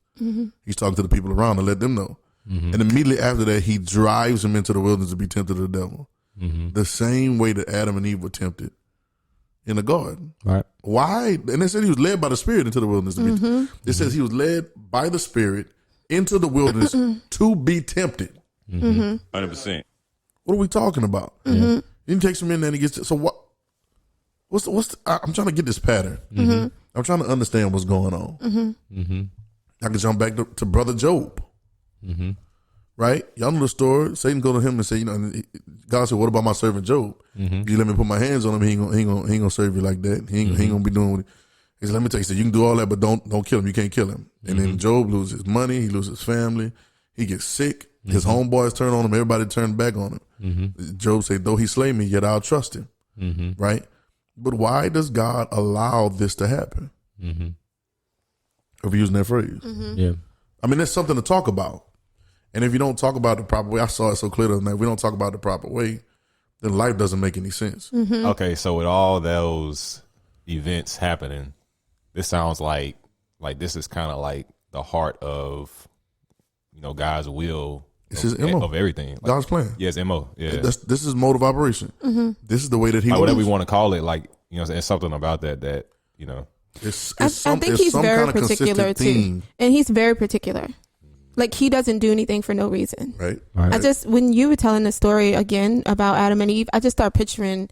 He's talking to the people around to let them know. And immediately after that, he drives him into the wilderness to be tempted of the devil, the same way that Adam and Eve were tempted in the garden. Right. Why? And they said he was led by the Spirit into the wilderness. To be it says he was led by the Spirit into the wilderness to be tempted. 100%. What are we talking about? Then he takes him in there and he gets so what? I'm trying to get this pattern. I'm trying to understand what's going on. I can jump back to Brother Job. Right? Y'all know the story. Satan go to him and say, you know, and God said, "What about my servant Job? If you let me put my hands on him, he ain't gonna serve you like that. He ain't gonna be doing what he said, let me tell you, he said, you can do all that, but don't kill him. You can't kill him." And then Job loses his money, he loses his family, he gets sick, his homeboys turn on him, everybody turned back on him. Job said, "Though he slay me, yet I'll trust him." Right? But why does God allow this to happen? If we're using that phrase. Yeah. I mean, that's something to talk about. And if you don't talk about it the proper way, I saw it so clear the other night, if we don't talk about it the proper way, then life doesn't make any sense. Okay, so with all those events happening, this sounds like this is kind of like the heart of, you know, God's will. It's his MO. Of everything. Like, God's plan. yes, MO. Yeah. This is mode of operation. This is the way that he Like, whatever we moves. want to call it, like, you know, there's something about that, you know. I think he's very particular too, theme, and he's very particular. Like he doesn't do anything for no reason. right? Right. I just when you were telling the story again about Adam and Eve, I just start picturing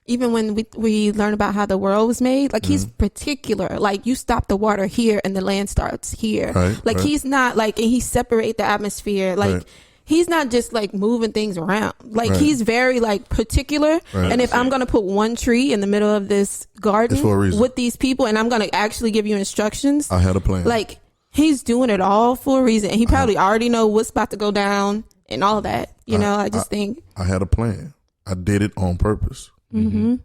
even when we learn about how the world was made, like he's particular. Like you stop the water here and the land starts here. Right, like he's not like, and he separate the atmosphere. Like he's not just like moving things around. Like he's very like particular. Right. And if I'm going to put one tree in the middle of this garden with these people and I'm going to actually give you instructions. I had a plan. Like he's doing it all for a reason. And he probably already know what's about to go down and all that. You know, I just think. I had a plan. I did it on purpose. Mm-hmm.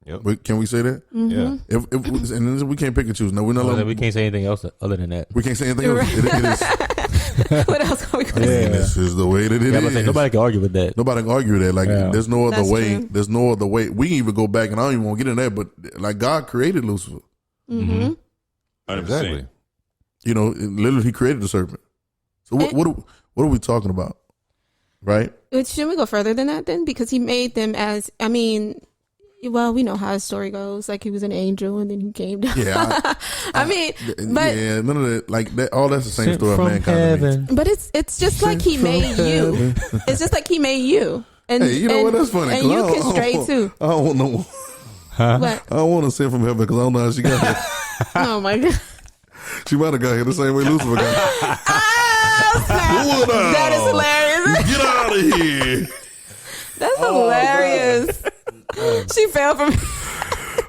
Yep. Can we say that? Mm-hmm. Yeah. If and we can't pick and choose. No, we're not. We can't say anything else other than that. We can't say anything else. Right. It is. What else are we going to say? This is the way that it is. Say, nobody can argue with that. Nobody can argue with that. Like there's no other That's way. true. There's no other way. We can even go back, and I don't even want to get in that. But like God created Lucifer. 100%. Exactly. You know, literally, He created the serpent. So what are we talking about? Right? Should we go further than that then? Because he made them as, I mean, well, we know how his story goes. Like he was an angel and then he came down. Yeah. I mean, but yeah, none of that. Like that. All that's the same story of mankind. But it's just like he made you. It's just like he made you. And Hey, you know what? That's funny. And you can stray too. I don't want no. What? I don't want to send from heaven because I don't know how she got here. Oh my God. She might have got here the same way Lucifer got here. Oh, snap. That is hilarious. Get out of here. That's hilarious. She fell from.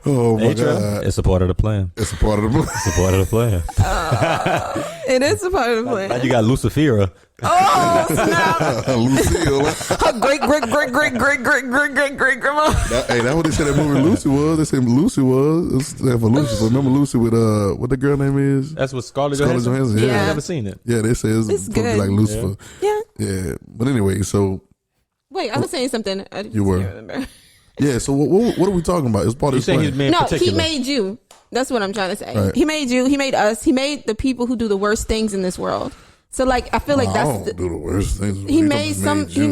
Oh my God. It's a part of the plan. It's a part of the plan. It's a part of the plan. It is a part of the plan. Now you got Lucifera. Oh, snap. Lucille. Her great grandma. Hey, that's what they said that movie Lucy was. They said Lucy was. It stands for Lucy. So remember Lucy with what the girl name is? That's what Scarlett Johansson. Yeah. I've never seen it. Yeah, they say it's It's supposed to be good. like Lucifer. Yeah. Yeah. But anyway, so Wait, I was saying something. I just You were. can't remember. yeah, so what are we talking about? It's part You of this saying plan. he's being No, particular? he made you. That's what I'm trying to say. Right. He made you. He made us. He made the people who do the worst things in this world. So like, I feel like I that's don't do the worst things. he made some. He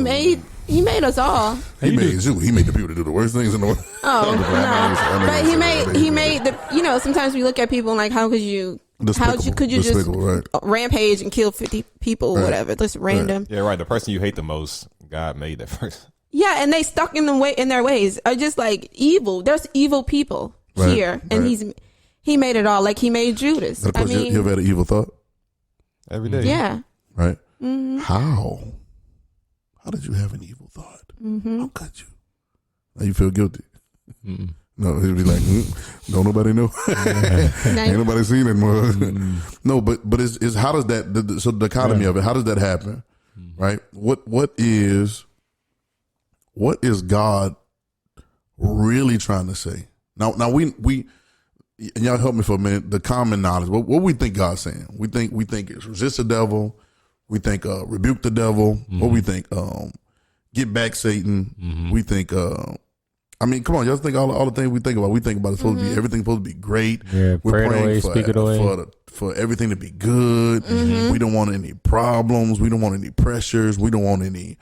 made us all. He made you. He made the people to do the worst things in the world. Oh no! But he made the. You know, sometimes we look at people and like, how could you? Could you just right. rampage and kill 50 people or whatever? Just random. Yeah, right. The person you hate the most, God made that person. Yeah, and they stuck in their ways are just like evil. There's evil people here, and he made it all. Like he made Judas. I mean, you ever had an evil thought? Every day. Yeah. Right. Mm-hmm. How did you have an evil thought? Mm-hmm. How could you? Now you feel guilty. No, it'd be like, don't nobody know. Ain't nobody seen it more. No, but it's how does that? So the economy of it. How does that happen? Right. What is God really trying to say? Now we and y'all help me for a minute. The common knowledge. What we think God's saying? We think it's resist the devil. We think rebuke the devil. What we think? Get back Satan. We think. I mean, come on, y'all think all the things we think about. We think about it's supposed to be everything's supposed to be great. Yeah, we're praying away, for, speak it away. for everything to be good. We don't want any problems. We don't want any pressures. We don't want any,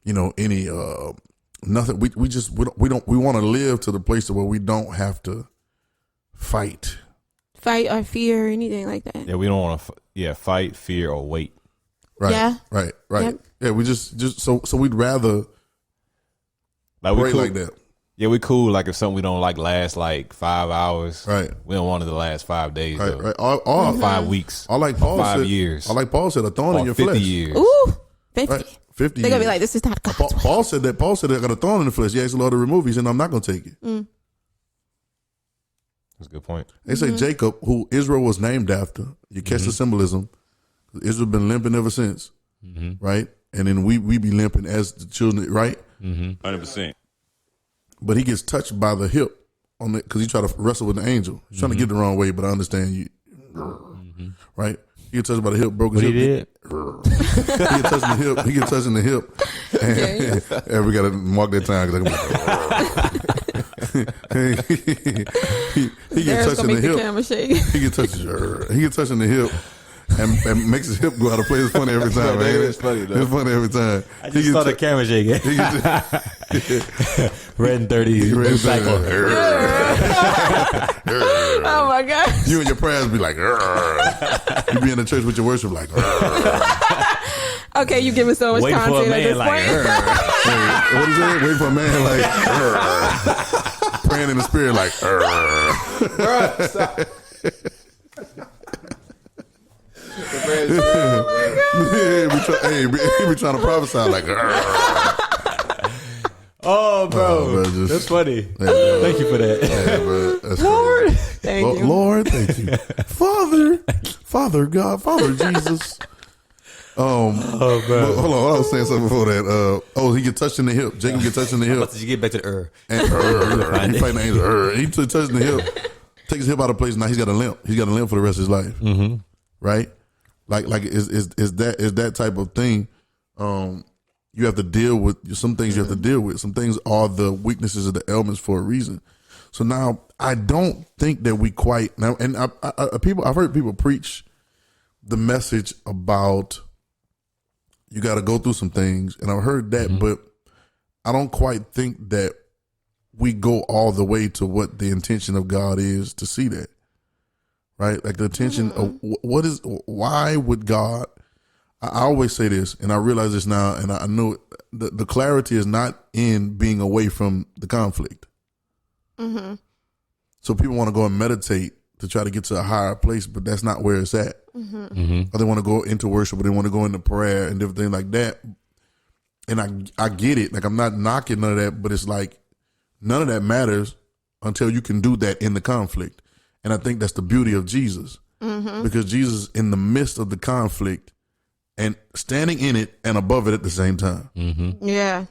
any nothing. We want to live to the place where we don't have to fight or fear or anything like that. Yeah, we don't want to. Fight, fear, or wait. Right. Yeah. Right. Yep. Yeah. We just so we'd rather pray like that. Yeah, we cool. Like if something we don't like lasts like 5 hours, right? We don't want it to last 5 days, right? Though. Right. Or 5 weeks. Or like Paul 5 said, years. Or like Paul said, a thorn in your 50 flesh. years. Ooh, 50. Right? 50. They're gonna be like, this is not God's way. Paul said that. Paul said I got a thorn in the flesh. He asked the Lord to remove it. He said, no, I'm not going to take it. That's a good point. They say Jacob, who Israel was named after. You catch the symbolism. Israel been limping ever since, right? And then we be limping as the children, right? 100%. But he gets touched by the hip on it because he tried to wrestle with the angel. He's trying to get it the wrong way, but I understand you, right? He get touched by the hip, broke his hip. He did. He get touched in the hip. He get touched in the hip, and we got to mark that time. He get touched in the hip. He get touched. He get touched in the hip. And makes his hip go out of place. It's funny every time, man. It's funny, though. It's funny every time. I just saw the camera shaking. Redin30 recycle. Oh my God. You and your prayers be like, you be in the church with your worship like, Okay, you giving so much Waiting for a content at man this like point. What is it? Waiting for a man like praying in the spirit like he be trying to prophesy like Oh, bro. bro, just- That's funny. Yeah, Thank you for that. yeah, bro, that's Lord, crazy. thank you. Lord, thank you. Father God, Father Jesus. Oh, But bro. hold on, I was saying something before that. He get touched in the hip. Jacob get touched in the hip. Did you get back to the And he fighting the angel. He touched in the hip. Takes his hip out of place. Now he's got a limp. He's got a limp for the rest of his life. Mm-hmm. Right? Like is that type of thing. You have to deal with some things. You have to deal with some things. Are the weaknesses of the ailments for a reason. So now I don't think that we quite now. And I've heard people preach the message about you got to go through some things, and I've heard that, but I don't quite think that we go all the way to what the intention of God is to see that, right? Like the intention of why would God? I always say this, and I realize this now, and I know the clarity is not in being away from the conflict. Mm-hmm. So people want to go and meditate to try to get to a higher place, but that's not where it's at. Mm-hmm. Mm-hmm. Or they want to go into worship, or they want to go into prayer and different things like that. And I get it. Like I'm not knocking none of that, but it's like none of that matters until you can do that in the conflict. And I think that's the beauty of Jesus, because Jesus in the midst of the conflict and standing in it and above it at the same time. Mm-hmm. Yeah.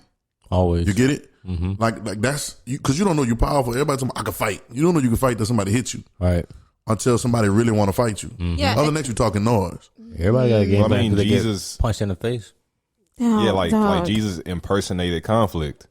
Always. You get it? Mm-hmm. Like that's because you don't know you're powerful. Everybody talking about, I can fight. You don't know you can fight till somebody hits you. Right. Until somebody really want to fight you. Mm-hmm. Yeah. Other than that, you're talking noise. Everybody got a game Well, I plan mean, until they Jesus- get punched in the face. Oh, Yeah, like dog. Jesus impersonated conflict.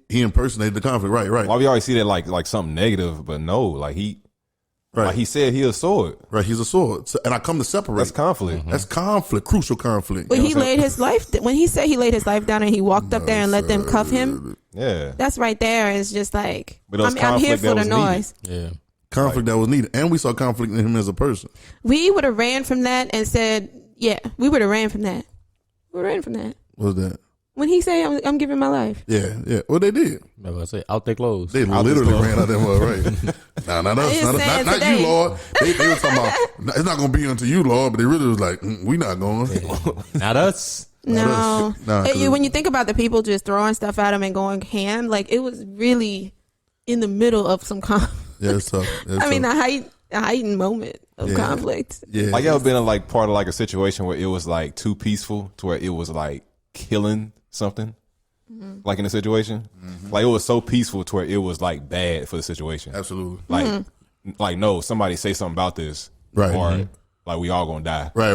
He impersonated the conflict. Right. Why we always see that like something negative, but no, like he said he a sword. Right. He's a sword. So, and I come to separate. That's conflict. That's conflict, crucial conflict. When he laid his life, when he said he laid his life down and he walked up there and let them cuff him, Yeah, that's right there. It's just like But it was I'm here conflict for that the was noise. Yeah. Conflict that was needed. And we saw conflict in him as a person. We would have ran from that and said, "Yeah, we would have ran from that. We ran from that." What was that? When he said, "I'm giving my life." Yeah. Well, they did. I was gonna say out their clothes. They literally ran out there. Right. Nah, not us. Just saying Not today. you, Lord. They were talking about, it's not going to be unto you, Lord. But they really was like, we not going. Not us. No, Nah, 'cause- when you think about the people just throwing stuff at him and going ham, like it was really in the middle of some Yeah, it's tough. It's I mean, tough. a heightened moment of conflict. Yeah. like ever been in like part of like a situation where it was like too peaceful to where it was like killing something, like in a situation, like it was so peaceful to where it was like bad for the situation. Absolutely. Like no, somebody say something about this, Right. Or like we all gonna die. Right.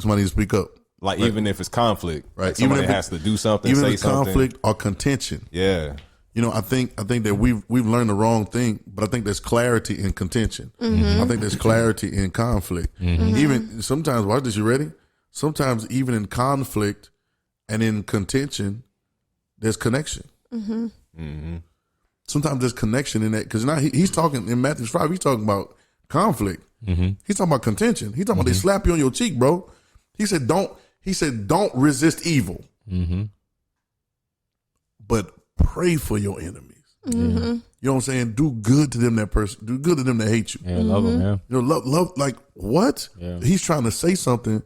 Somebody needs to speak up. Like even if it's conflict, Right. like somebody Even if has to do something, Even say if it's something. conflict or contention. Yeah, You know, I think that we've learned the wrong thing, but I think there's clarity in contention. I think there's clarity in conflict. Even sometimes, watch this, you ready? Sometimes even in conflict and in contention, there's connection. Sometimes there's connection in that, because now he's talking in Matthew 5. He's talking about conflict. He's talking about contention. He's talking about they slap you on your cheek, bro. He said don't resist evil, but pray for your enemies. You know what I'm saying? Do good to them do good to them that hate you. Yeah, love them. Yeah. You know, love, like what? Yeah. He's trying to say something.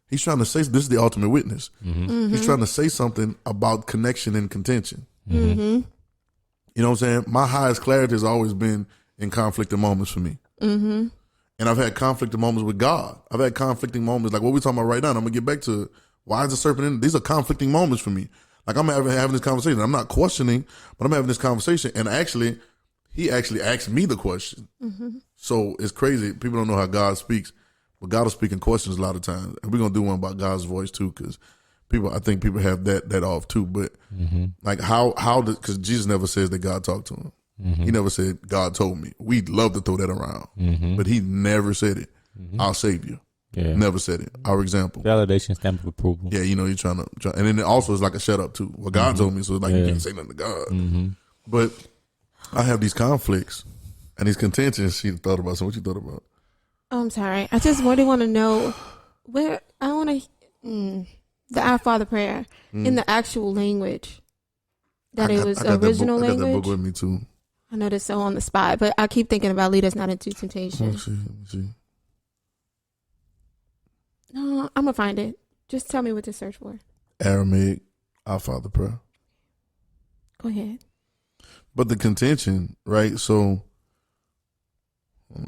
He's trying to say, this is the ultimate witness. He's trying to say something about connection and contention. You know what I'm saying? My highest clarity has always been in conflicting moments for me. And I've had conflicting moments with God. I've had conflicting moments like what we're talking about right now. And I'm going to get back to why is the serpent in? These are conflicting moments for me. Like I'm having this conversation. I'm not questioning, but I'm having this conversation. And he actually asked me the question. So it's crazy. People don't know how God speaks, but God will speak in questions a lot of times. And we're going to do one about God's voice too, because I think people have that off too. But like because Jesus never says that God talked to him. He never said, God told me. We'd love to throw that around, but he never said it. I'll save you. Yeah. Never said it. Our example. Validation, stamp of approval. Yeah, you know, you're trying to, and then it also is like a shut up too. Well, God told me, so it's like you can't say nothing to God. But I have these conflicts and these contentions. She thought about. So what you thought about? Oh, I'm sorry. I just really want to know where I want to. The Our Father prayer in the actual language. That it was original language. I got that book with me too. I know that's so on the spot, but I keep thinking about lead us not into temptation. Let me see. No, I'm gonna find it. Just tell me what to search for. Aramaic, Our Father prayer. Go ahead. But the contention, right? So, I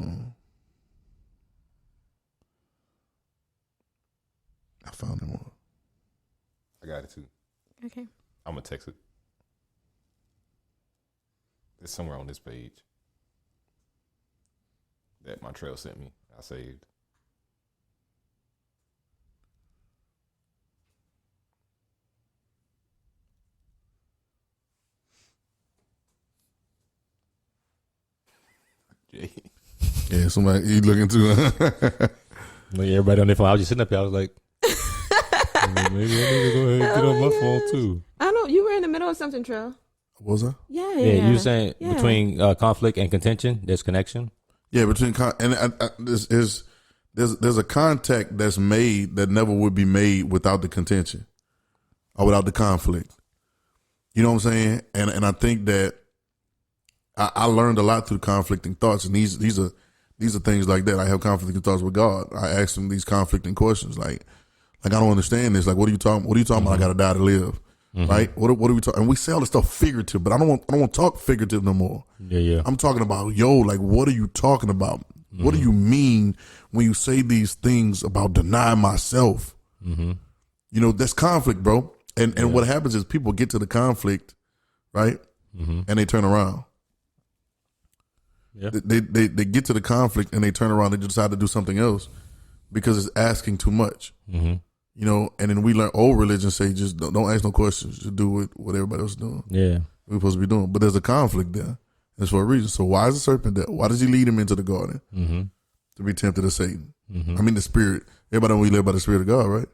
found it more. I got it too. Okay. I'm gonna text it. It's somewhere on this page that Montreal sent me. I saved. Yeah, somebody you looking too. Like everybody on their phone. I was just sitting up here. I was like, maybe I need to go ahead and get on my phone too. I know you were in the middle of something, Trill. Was I? Yeah. You were saying between conflict and contention, there's connection. Yeah, between there's a contact that's made that never would be made without the contention or without the conflict. You know what I'm saying? And I think that I learned a lot through conflicting thoughts, and these are things like that. I have conflicting thoughts with God. I ask him these conflicting questions, like I don't understand this. Like, what are you talking about? I got to die to live, right? What are we talking? And we say all this stuff figurative, but I don't want to talk figurative no more. Yeah. I'm talking about like, what are you talking about? What do you mean when you say these things about deny myself? You know, that's conflict, bro. And what happens is people get to the conflict, right, and they turn around. Yeah. They get to the conflict and they turn around. They decide to do something else because it's asking too much. You know, and then we learn old religion say just don't ask no questions. Just do what everybody else is doing. Yeah, we're supposed to be doing. But there's a conflict there. It's for a reason. So why is the serpent there? Why does he lead him into the garden to be tempted of Satan? I mean, the spirit. Everybody know we live by the spirit of God, right?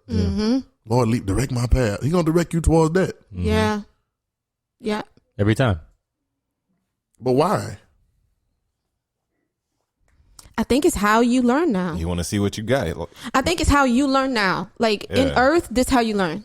Lord, direct my path. He's gonna direct you towards that. Yeah. Every time. But why? I think it's how you learn now. You want to see what you got. I think it's how you learn now. Like in earth, this how you learn.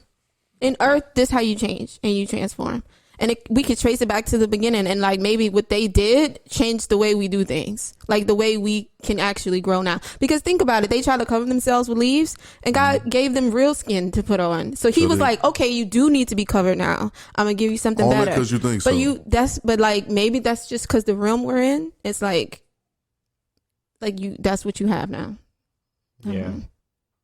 In earth, this how you change and you transform. And we could trace it back to the beginning, and like maybe what they did changed the way we do things, like the way we can actually grow now. Because think about it, they tried to cover themselves with leaves, and God gave them real skin to put on. So He was like, "Okay, you do need to be covered now. I'm gonna give you something better." Because you think but so. But like maybe that's just because the realm we're in. It's like that's what you have now. Yeah.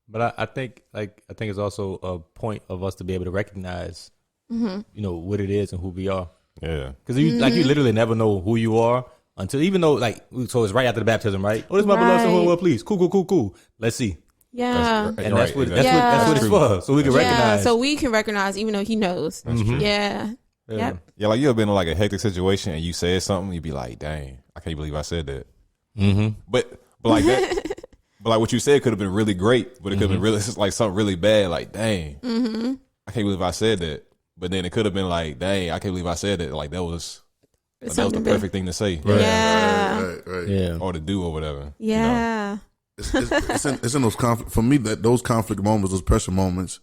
But I think it's also a point of us to be able to recognize, you know, what it is and who we are. Yeah. Because you literally never know who you are until, even though so it's right after the baptism, right? Oh, this is my beloved son, well, please. Cool. Let's see. Yeah. And that's what it's for. So we can recognize. So we can recognize even though He knows. Yeah. Yeah, like you ever been in like a hectic situation and you said something, you'd be like, dang, I can't believe I said that. But like that, but like what you said could have been really great, but it could have been really like something really bad. Like, dang, I can't believe I said that. But then it could have been like, dang, I can't believe I said that. Like that was the perfect thing to say. Right. Yeah, or to do or whatever. Yeah, you know? It's in those conflict for me, that those conflict moments, those pressure moments,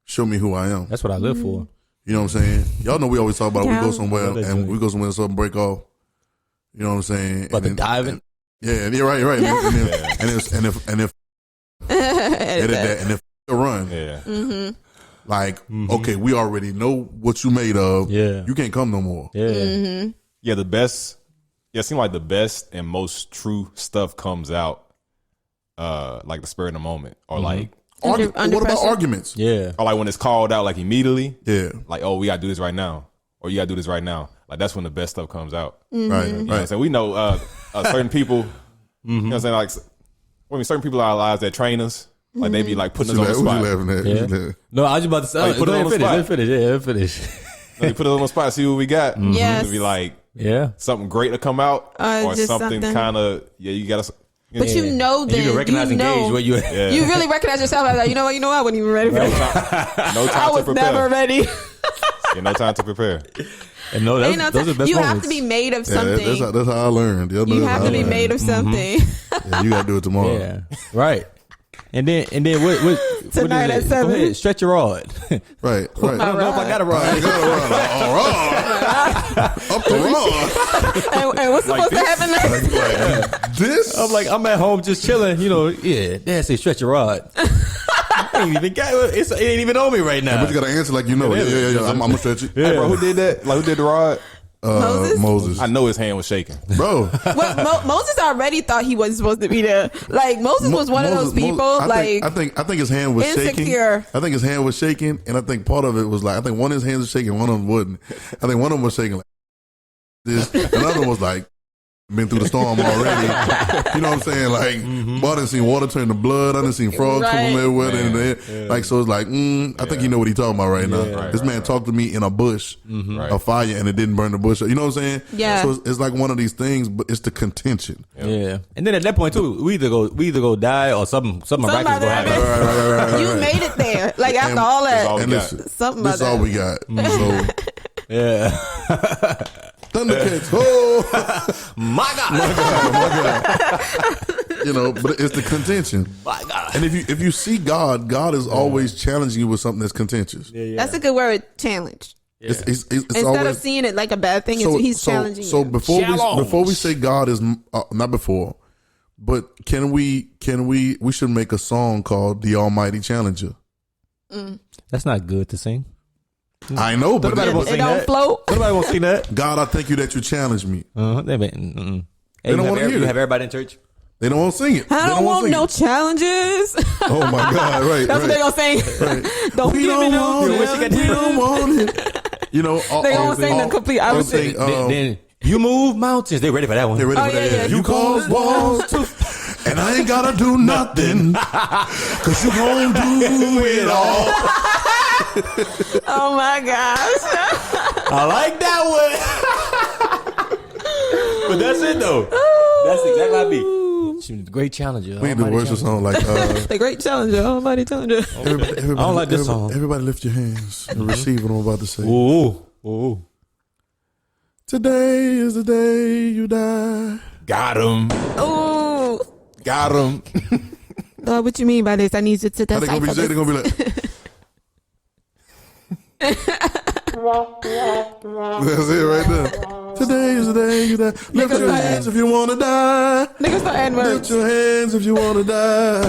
show me who I am. That's what I live for. You know what I'm saying? Y'all know we always talk about we go somewhere and something break off. You know what I'm saying? But the diving. Yeah, right. And if edit that, and if run, okay, we already know what you made of. Yeah, you can't come no more. Yeah, yeah. The best. Yeah, it seems like the best and most true stuff comes out, like the spur of the moment, or like. What about arguments? Yeah, or like when it's called out, like immediately. Yeah, like we gotta do this right now, or you gotta do this right now. Like that's when the best stuff comes out. Right. So we know certain people. You know what I'm saying? Like, certain people in our lives that train us, like they be like putting us on the spot. What you laughing at? No, I was about to say, like, put it on the spot. Finish. They put us on the spot, see what we got. Yes. To be like, something great to come out, or something kind of you gotta. But you know that you can recognize and gauge where you. You really recognize yourself. Like, you know what? I wasn't even ready for that. No time I was to prepare. never ready. No time to prepare. And no, those are the best you moments. have to be made of something. That's how I learned. You have to be made of something. Yeah, you got to do it tomorrow. Yeah, right. And then what Tonight is at it? 7. Go ahead, stretch your rod. Right. I don't know if I got a rod. Up the rod. And what's supposed to happen next? Like this. I'm like, I'm at home just chilling, you know. Yeah, Dad say stretch your rod. I ain't even got it. Ain't even on me right now. But you got to answer like you know. Yeah. I'm gonna stretch it. Hey, bro, who did that? Like, who did the rod? Moses? I know his hand was shaking. Bro. Well, Moses already thought he wasn't supposed to be there. Like Moses was one of those people. I think his hand was insecure. shaking. I think his hand was shaking, and I think part of it was like I think one of his hands was shaking, one of them wouldn't. I think one of them was shaking like this. Another one was like been through the storm already. You know what I'm saying? Like, I done seen water turn to blood. I done seen frogs come from everywhere. Like, so it's like, I think you know what he's talking about right now. This man talked to me in a bush, a fire, and it didn't burn the bush. You know what I'm saying? Yeah. So it's like one of these things, but it's the contention. Yeah. And then at that point too, we either go die or something miraculous go happen. Right. You made it there. Like after all that, And listen, something this is all we got. So Yeah. Thundercats. Oh My God. You know, but it's the contention. My God. And if you see God is always challenging you with something that's contentious. that's a good word, challenge. It's Instead always, of seeing it like a bad thing, he's challenging so you. before we say God is not before, but we should make a song called The Almighty Challenger. That's not good to sing. I know, but Nobody won't It sing don't that. float. Nobody won't sing that. God, I thank you that you challenged me. They don't wanna hear you it. have everybody in church. They don't want to sing it. I don't want no sing challenges. it. Oh my God! Right, That's what they right. gonna sing. Right. Don't We give me don't no. want wish you it. could We do don't want it. You know, They gonna sing the complete opposite. Then you move mountains. They ready for that one. They're ready Oh, for that. yeah. You cause walls to, and I ain't gotta do nothing, cause you gonna do it all. Oh my gosh. I like that one. But that's it though. That's exactly how I be. She was a great challenger. We need to worship song like The great challenger, almighty challenger. everybody, I don't like this song. Everybody lift your hands and receive what I'm about to say. Ooh. Today is the day you die. Got him. Ooh. Got him. Lord, what you mean by this? I need you to How they gonna be? decipher They gonna this. be like. That's it right there. Today is the day you die. Lift your hands if you wanna die. Niggas start adding Lift words. your hands if you wanna die.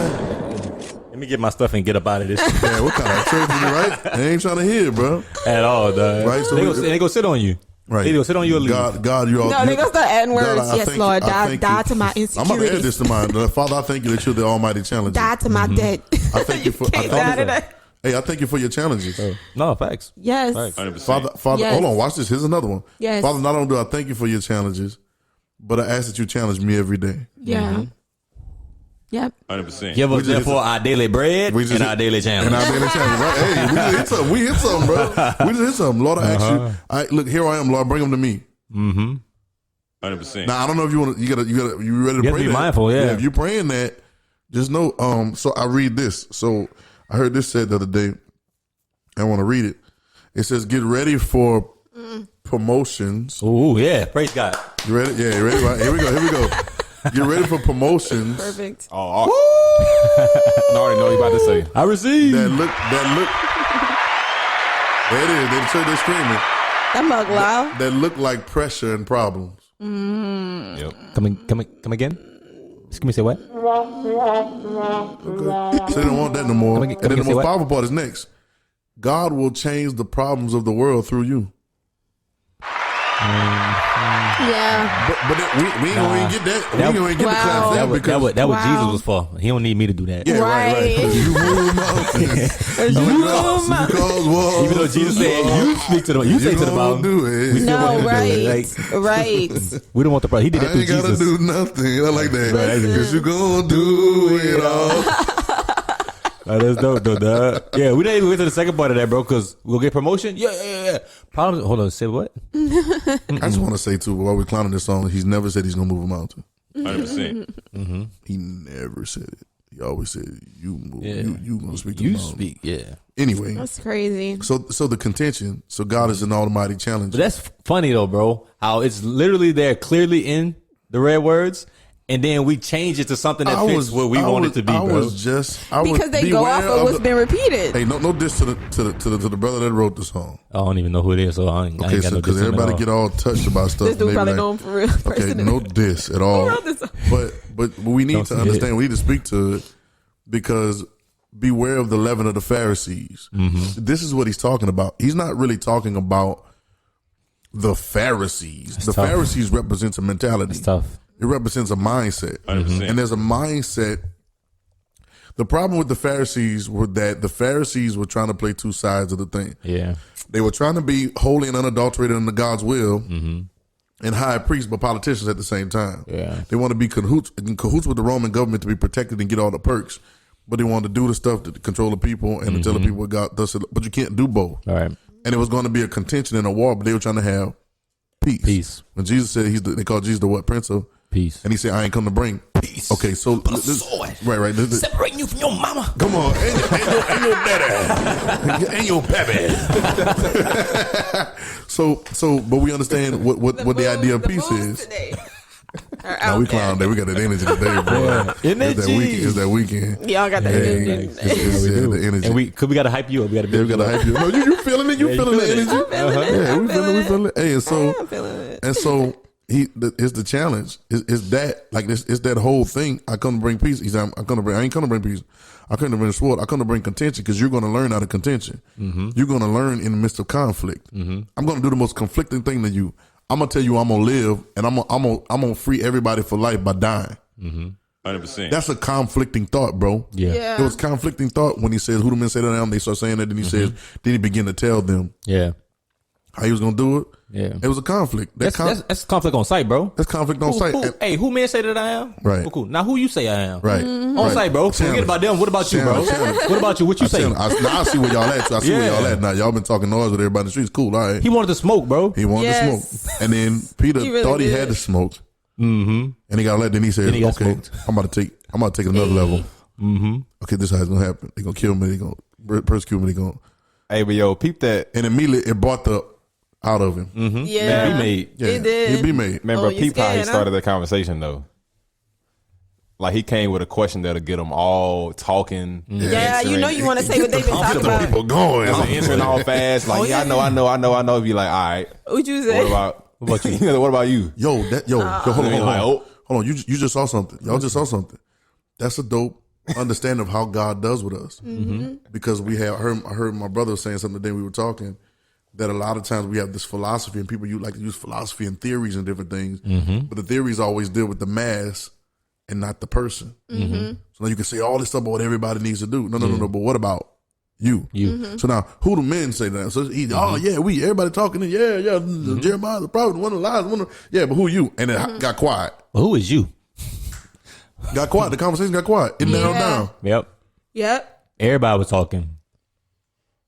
Let me get my stuff and get up out of this Yeah, what kind of church is it, right? They ain't trying to hear, bro. at all, dog. Right, so they go sit on you. Right. They go sit on you or leave. God, you all. No, they gonna start adding words. God, I Yes, thank Lord, you. I thank die you. to my I'm about to add insecurities. this to mine. Father, I thank you that you're the Almighty Challenger. Die to my debt. I thank you for. Can't die to that. Hey, I thank you for your challenges. No, facts. Yes. Facts. 100%. Father, Yes. hold on, watch this. Here's another one. Yes. Father, not only do I thank you for your challenges, but I ask that you challenge me every day. Yeah. Yep. 100%. Give us just- therefore our daily bread We just- and our daily challenge. And our daily challenge, right? Hey, we just hit something. We hit something, bro. We just hit something. Lord, I ask you. Look, here I am, Lord. Bring them to me. 100%. Now I don't know if you want to. You ready to You have pray to be that? mindful, yeah. If you're praying that, just know. So I read this. So I heard this said the other day. I want to read it. It says, "Get ready for promotions." Ooh, yeah. Praise God. You ready? Yeah, you ready? Right. Here we go. Get ready for promotions Perfect. Oh, I already know what you about to say. I receive. that look. There it is. They're screaming. That mug loud. That look like pressure and problems. Yep. Come again? Excuse me, say what? So they don't want that no more. Come And again, then the say most what? powerful part is next. God will change the problems of the world through you. Yeah. But we ain't gonna even get that. We ain't gonna even get the Wow. class That because what Wow. Jesus was for. He don't need me to do that. yeah, right. Right. You move mountains. You Cause walls. Even though Jesus said, "You speak to the, you say to the gonna mountain." do it. We still No, want him to do it. right. Right. We don't want the problem. He did I that through ain't gotta Jesus. do nothing. I like that. Listen. Cause you gonna do it all. Oh, that's dope, though, dog. Yeah, we didn't even get to the second part of that, bro. Because we'll get promotion. Yeah. Problems. Hold on. Say what? I just want to say too, while we're clowning this song, he's never said he's gonna move a mountain. 100%. He never said it. He always said, "You move. Yeah. You gonna speak to You the mountain." speak. Yeah. Anyway, That's crazy. so the contention. So God is an almighty challenge. But that's funny though, bro. How it's literally there clearly in the red words, and then we change it to something that fits what we want it to be, bro. Because they go off of what's been repeated. Hey, no diss to the brother that wrote the song. I don't even know who it is, so I ain't got no because diss everybody get all touched about stuff. This dude probably know him for real. Okay, no diss at all. But we need to understand. We need to speak to it because beware of the leaven of the Pharisees. Mm-hmm. This is what he's talking about. He's not really talking about the Pharisees. The Pharisees represents a mentality. It's tough. It represents a mindset. 100%. And there's a mindset. The problem with the Pharisees were that the Pharisees were trying to play two sides of the thing. Yeah. They were trying to be holy and unadulterated under God's will and high priests, but politicians at the same time. Yeah. They want to be in cahoots with the Roman government to be protected and get all the perks. But they want to do the stuff to control the people and to tell the people what God does. But you can't do both. All right. And it was going to be a contention and a war, but they were trying to have peace. Peace. When Jesus said they called Jesus the what? Prince of Peace. And he said, I ain't come to bring peace. Okay, so right. Separating you from your mama. Come on, ain't your daddy, ain't your baby. So, but we understand what the idea of peace is. Now we clown day. We got that energy today, bro. It's that weekend. Y'all got that energy. The energy. And we gotta hype you up. We gotta hype you up. No, you feeling it? You feeling the energy? I'm feeling it. Yeah, we feeling it. Hey, I'm feeling it. And so it's the challenge. It's that whole thing. I come to bring peace. He said, I ain't come to bring peace. I come to bring sword. I come to bring contention because you're going to learn out of contention. Mm-hmm. You're going to learn in the midst of conflict. Mm-hmm. I'm going to do the most conflicting thing to you. I'm gonna tell you I'm gonna live, and I'm gonna free everybody for life by dying. 100%. That's a conflicting thought, bro. Yeah. It was conflicting thought when he says, "Who do men say that I am?" They start saying that, then he says, then he began to tell them, how he was gonna do it. Yeah, it was a conflict. That's conflict on site, bro. That's conflict on site. Hey, who men say that I am? Right. Cool. Now who you say I am? Right. On site, bro. Forget about them. What about you, bro? What about you? What you say? I see where y'all at. I see where y'all at now. Y'all been talking noise with everybody in the streets. Cool. All right. He wanted to smoke, bro. He wanted to smoke, and then Peter thought he had to smoke. Mm-hmm. And he got let. Then he said, "Okay, smoked. I'm about to take it another level. Mm-hmm. Okay, this is how it's gonna happen. They gonna kill me. They gonna persecute me. They gonna." Hey, but yo, peep that. And immediately it brought the out of him. Mm-hmm. Yeah, be made. Yeah, it did. It be made. Remember, peep how he started that conversation though. Like he came with a question that'll get them all talking. Yeah, you know you want to say what they've been talking about. People going, answering all fast. Like I know. Be like, all right. What you say? What about you? What about you? Hold on. You just saw something. Y'all just saw something. That's a dope understanding of how God does with us. Mm-hmm. Because I heard my brother saying something today. We were talking that a lot of times we have this philosophy, and people like to use philosophy and theories and different things, but the theories always deal with the mass and not the person. Mm-hmm. So now you can say all this stuff about what everybody needs to do. No. But what about you? Mm-hmm. So now, who do men say that? So everybody talking. Jeremiah the prophet, one of the lies. But who are you? And it got quiet. Well, who is you? Got quiet. The conversation got quiet. It narrowed down. Yep. Everybody was talking.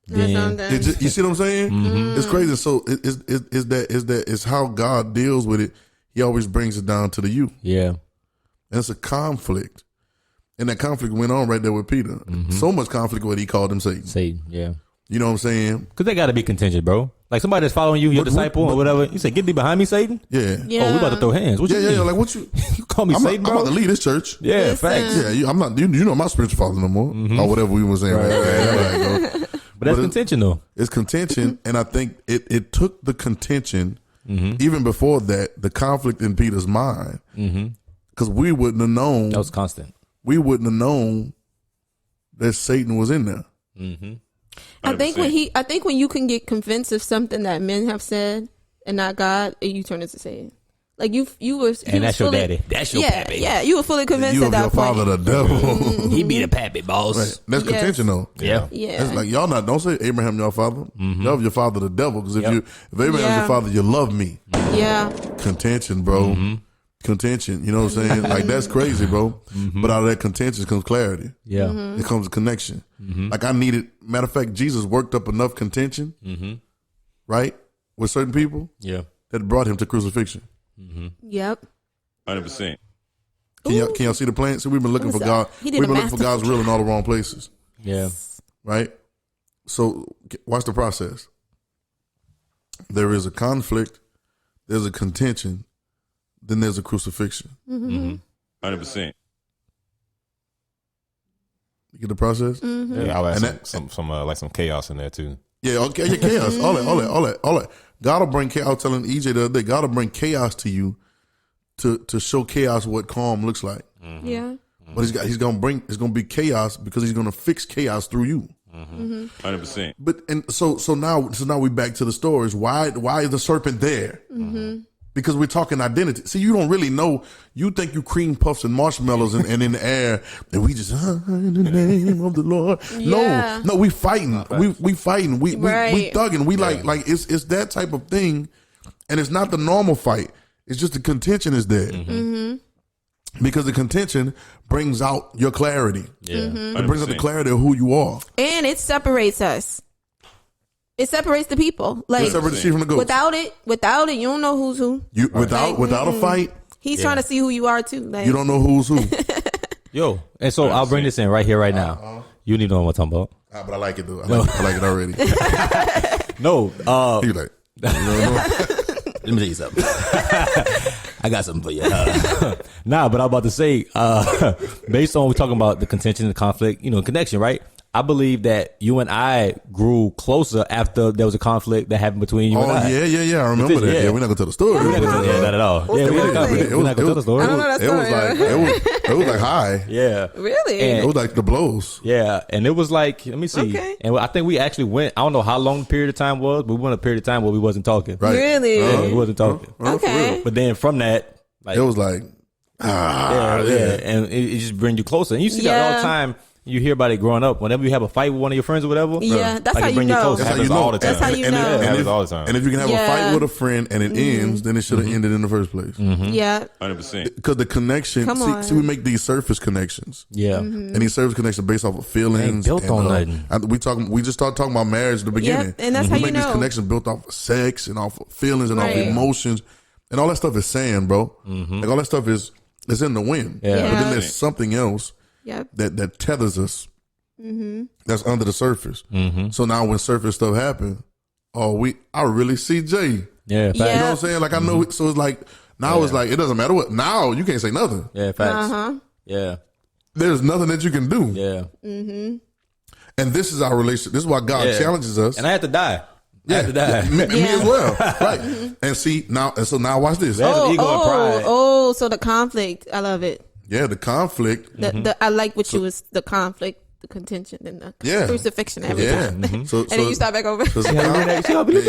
You see what I'm saying? Mm-hmm. It's crazy. So it's how God deals with it. He always brings it down to the you. Yeah. And it's a conflict. And that conflict went on right there with Peter. Mm-hmm. So much conflict what he called him Satan. Yeah. You know what I'm saying? Because they got to be contingent, bro. Like somebody that's following you, your disciple or whatever. You say, "Get thee behind me, Satan." Yeah. Oh, we about to throw hands. What you mean? Like what you? You call me Satan, bro? I'm about to lead this church. Yeah, facts. Yeah, I'm not. You know, my spiritual father no more, or whatever we were saying. Right. But that's contention, though. It's contention, and I think it took the contention even before that, the conflict in Peter's mind, because we wouldn't have known that was constant. We wouldn't have known that Satan was in there. Mm-hmm. I think when you can get convinced of something that men have said and not God, you turn into Satan. Like you were, and that's your daddy. That's your pappy. Yeah, you were fully convinced at that point. You of your father, the devil. He be the pappy, boss. Right. That's contention, though. Yeah. That's like y'all don't say Abraham your father. Love your father, the devil. Because if Abraham's your father, you love me. Yeah. Contention, bro. Contention. You know what I'm saying? Like that's crazy, bro. But out of that contention comes clarity. Yeah. It comes a connection. Like I needed. Matter of fact, Jesus worked up enough contention, right, with certain people. Yeah. That brought him to crucifixion. Yep. 100%. Can y'all see the plan? See, we've been looking for God. We've been looking for God's will in all the wrong places. Yeah. Right? So watch the process. There is a conflict, there's a contention, then there's a crucifixion. 100%. 100%. You get the process? Yeah, I'll add some like some chaos in there too. Yeah, okay, yeah, chaos. All that. God will bring chaos. I was telling EJ the other day, God will bring chaos to you to show chaos what calm looks like. Yeah. But it's gonna be chaos because he's gonna fix chaos through you. 100%. But so now we back to the stories. Why is the serpent there? Because we're talking identity. See, you don't really know. You think you cream puffs and marshmallows and in the air, and we just in the name of the Lord. Yeah. No, we fighting. We fighting. We thugging. We Yeah. like it's that type of thing, and it's not the normal fight. It's just the contention is there. Because the contention brings out your clarity. Yeah. It brings out the clarity of who you are. And it separates us. It separates the people. Like It separates the sheep from the goats. without it, you don't know who's who. You without a fight, He's trying to see who you are too. Like, you don't know who's who. Yo, and so I'll bring this in right here, right now. You need to know what I'm talking about. But I like it though. I like it already. No, You like? let me tell you something. I got something for you. Nah, but I'm about to say, based on we're talking about the contention, the conflict, connection, right? I believe that you and I grew closer after there was a conflict that happened between you and I. Yeah. I remember that. Yeah. Yeah, we're not gonna tell the story. We're not gonna tell that at all. What's Yeah, the we're not conflict? gonna tell the story. I don't know that It was story. it was like high. Yeah. Really? And- It was like the blows. Yeah, and it was like, let me see. Okay. And I think we actually went, I don't know how long the period of time was, but we went a period of time where we wasn't talking. Right. Really? Yeah, we wasn't talking. For Okay. real. But then from that, like, It was like yeah, and it just brings you closer. And you see that all Yeah. the time. You hear about it growing up. Whenever you have a fight with one of your friends or whatever, Yeah, that's like how it you bring know. closer. That That's how happens you know. all the time. That's how you and know. It If, happens all the time. and if you can have a Yeah. fight with a friend and it ends, then it should have ended in the first place. Yeah. 100%. Because the connection, Come on. see, we make these surface connections. Yeah, And these surface connections based off of feelings. Ain't built and, on nothing. We just started talking about marriage at the beginning. and that's how we you make these know. connections built off of sex and off of feelings and off Right. of emotions. And all that stuff is sand, bro. Like all that stuff is in the wind. Yeah. But then Yeah. there's something else Yep. that tethers us. That's under the surface. So now when surface stuff happen, I really see Jay. yeah, facts. You know Yeah. what I'm saying? Like I know. So it's like now it's like it doesn't matter what. Now you can't say nothing. Yeah, facts. Uh-huh. Yeah, There's nothing that you can do. yeah. And this is our relationship. This is why God Yeah. challenges us. And I had to die. I had to die. Me as well. Right. And see now. And so now watch this. That's ego and pride. So the conflict. I love it. Yeah, the conflict. I like what you was the conflict, the contention, and the Yeah. crucifixion every Yeah. time. So And then you start back over. So it's you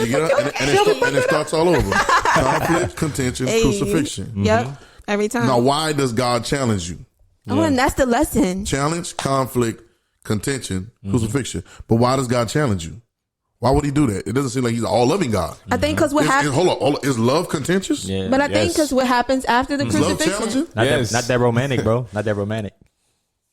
get up, and it starts all over. Conflict, contention, Hey. crucifixion. Yep. Every time. Now, why does God challenge you? Oh, and that's the lesson. Challenge, conflict, contention, crucifixion. But why does God challenge you? Why would he do that? It doesn't seem like he's an all-loving God. I think because what happens. Hold on. Is love contentious? Yeah. But I think Yes. because what happens after the Is love crucifixion. challenging? Not that romantic, bro. Not that romantic.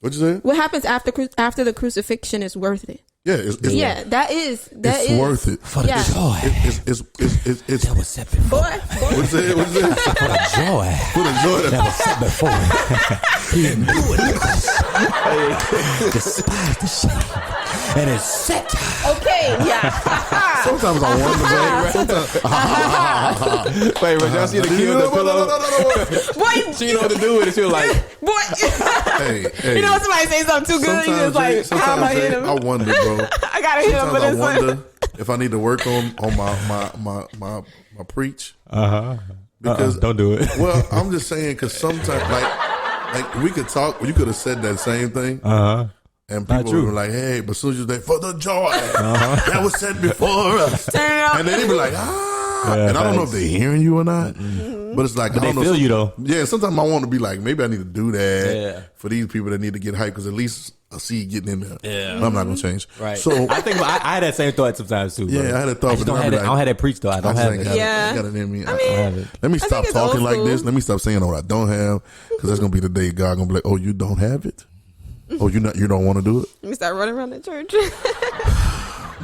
What you say? What happens after the crucifixion is worth it. Yeah, it's Yeah, that is it's worth it. For the Yeah. joy It's that was set before. Boy, what's it? What's it? For the joy For the joy that that was set before. He endured the cross. Despised the shame. And is set. okay, yeah. sometimes I wonder, bro. Sometimes, Wait, but y'all see the kid with the pillow? Boy, She know what to do with it. She was like, boy. hey, You know when somebody say something too good, you just like, how am I hit him? I wonder, bro. I gotta hit him for Sometimes I this one. wonder if I need to work on my preach. Because Don't do it. well, I'm just saying because sometimes like we could talk. You could have said that same thing. And Not people true. were like, "Hey," but as soon as you say "for the joy that was set before us," Turn it up. and then they be like, "Ah," and I don't know if they're hearing you or not. But it's like But I they don't know. feel you though. Yeah, sometimes I want to be like, maybe I need to do that Yeah. for these people that need to get hyped because at least I see it getting in there. Yeah. But I'm not gonna change. Right. So I think I had that same thought sometimes too. Bro. Yeah, I had that thought, I just but don't then have I'd be that. I don't like, have that preach though. I I don't just have ain't it. got Yeah. it. Got it in me. I mean, Let me stop it's old talking like school. this. Let me stop saying what I don't have because that's gonna be the day God gonna be like, "Oh, you don't have it. Oh, you don't want to do it." Let me start running around the church.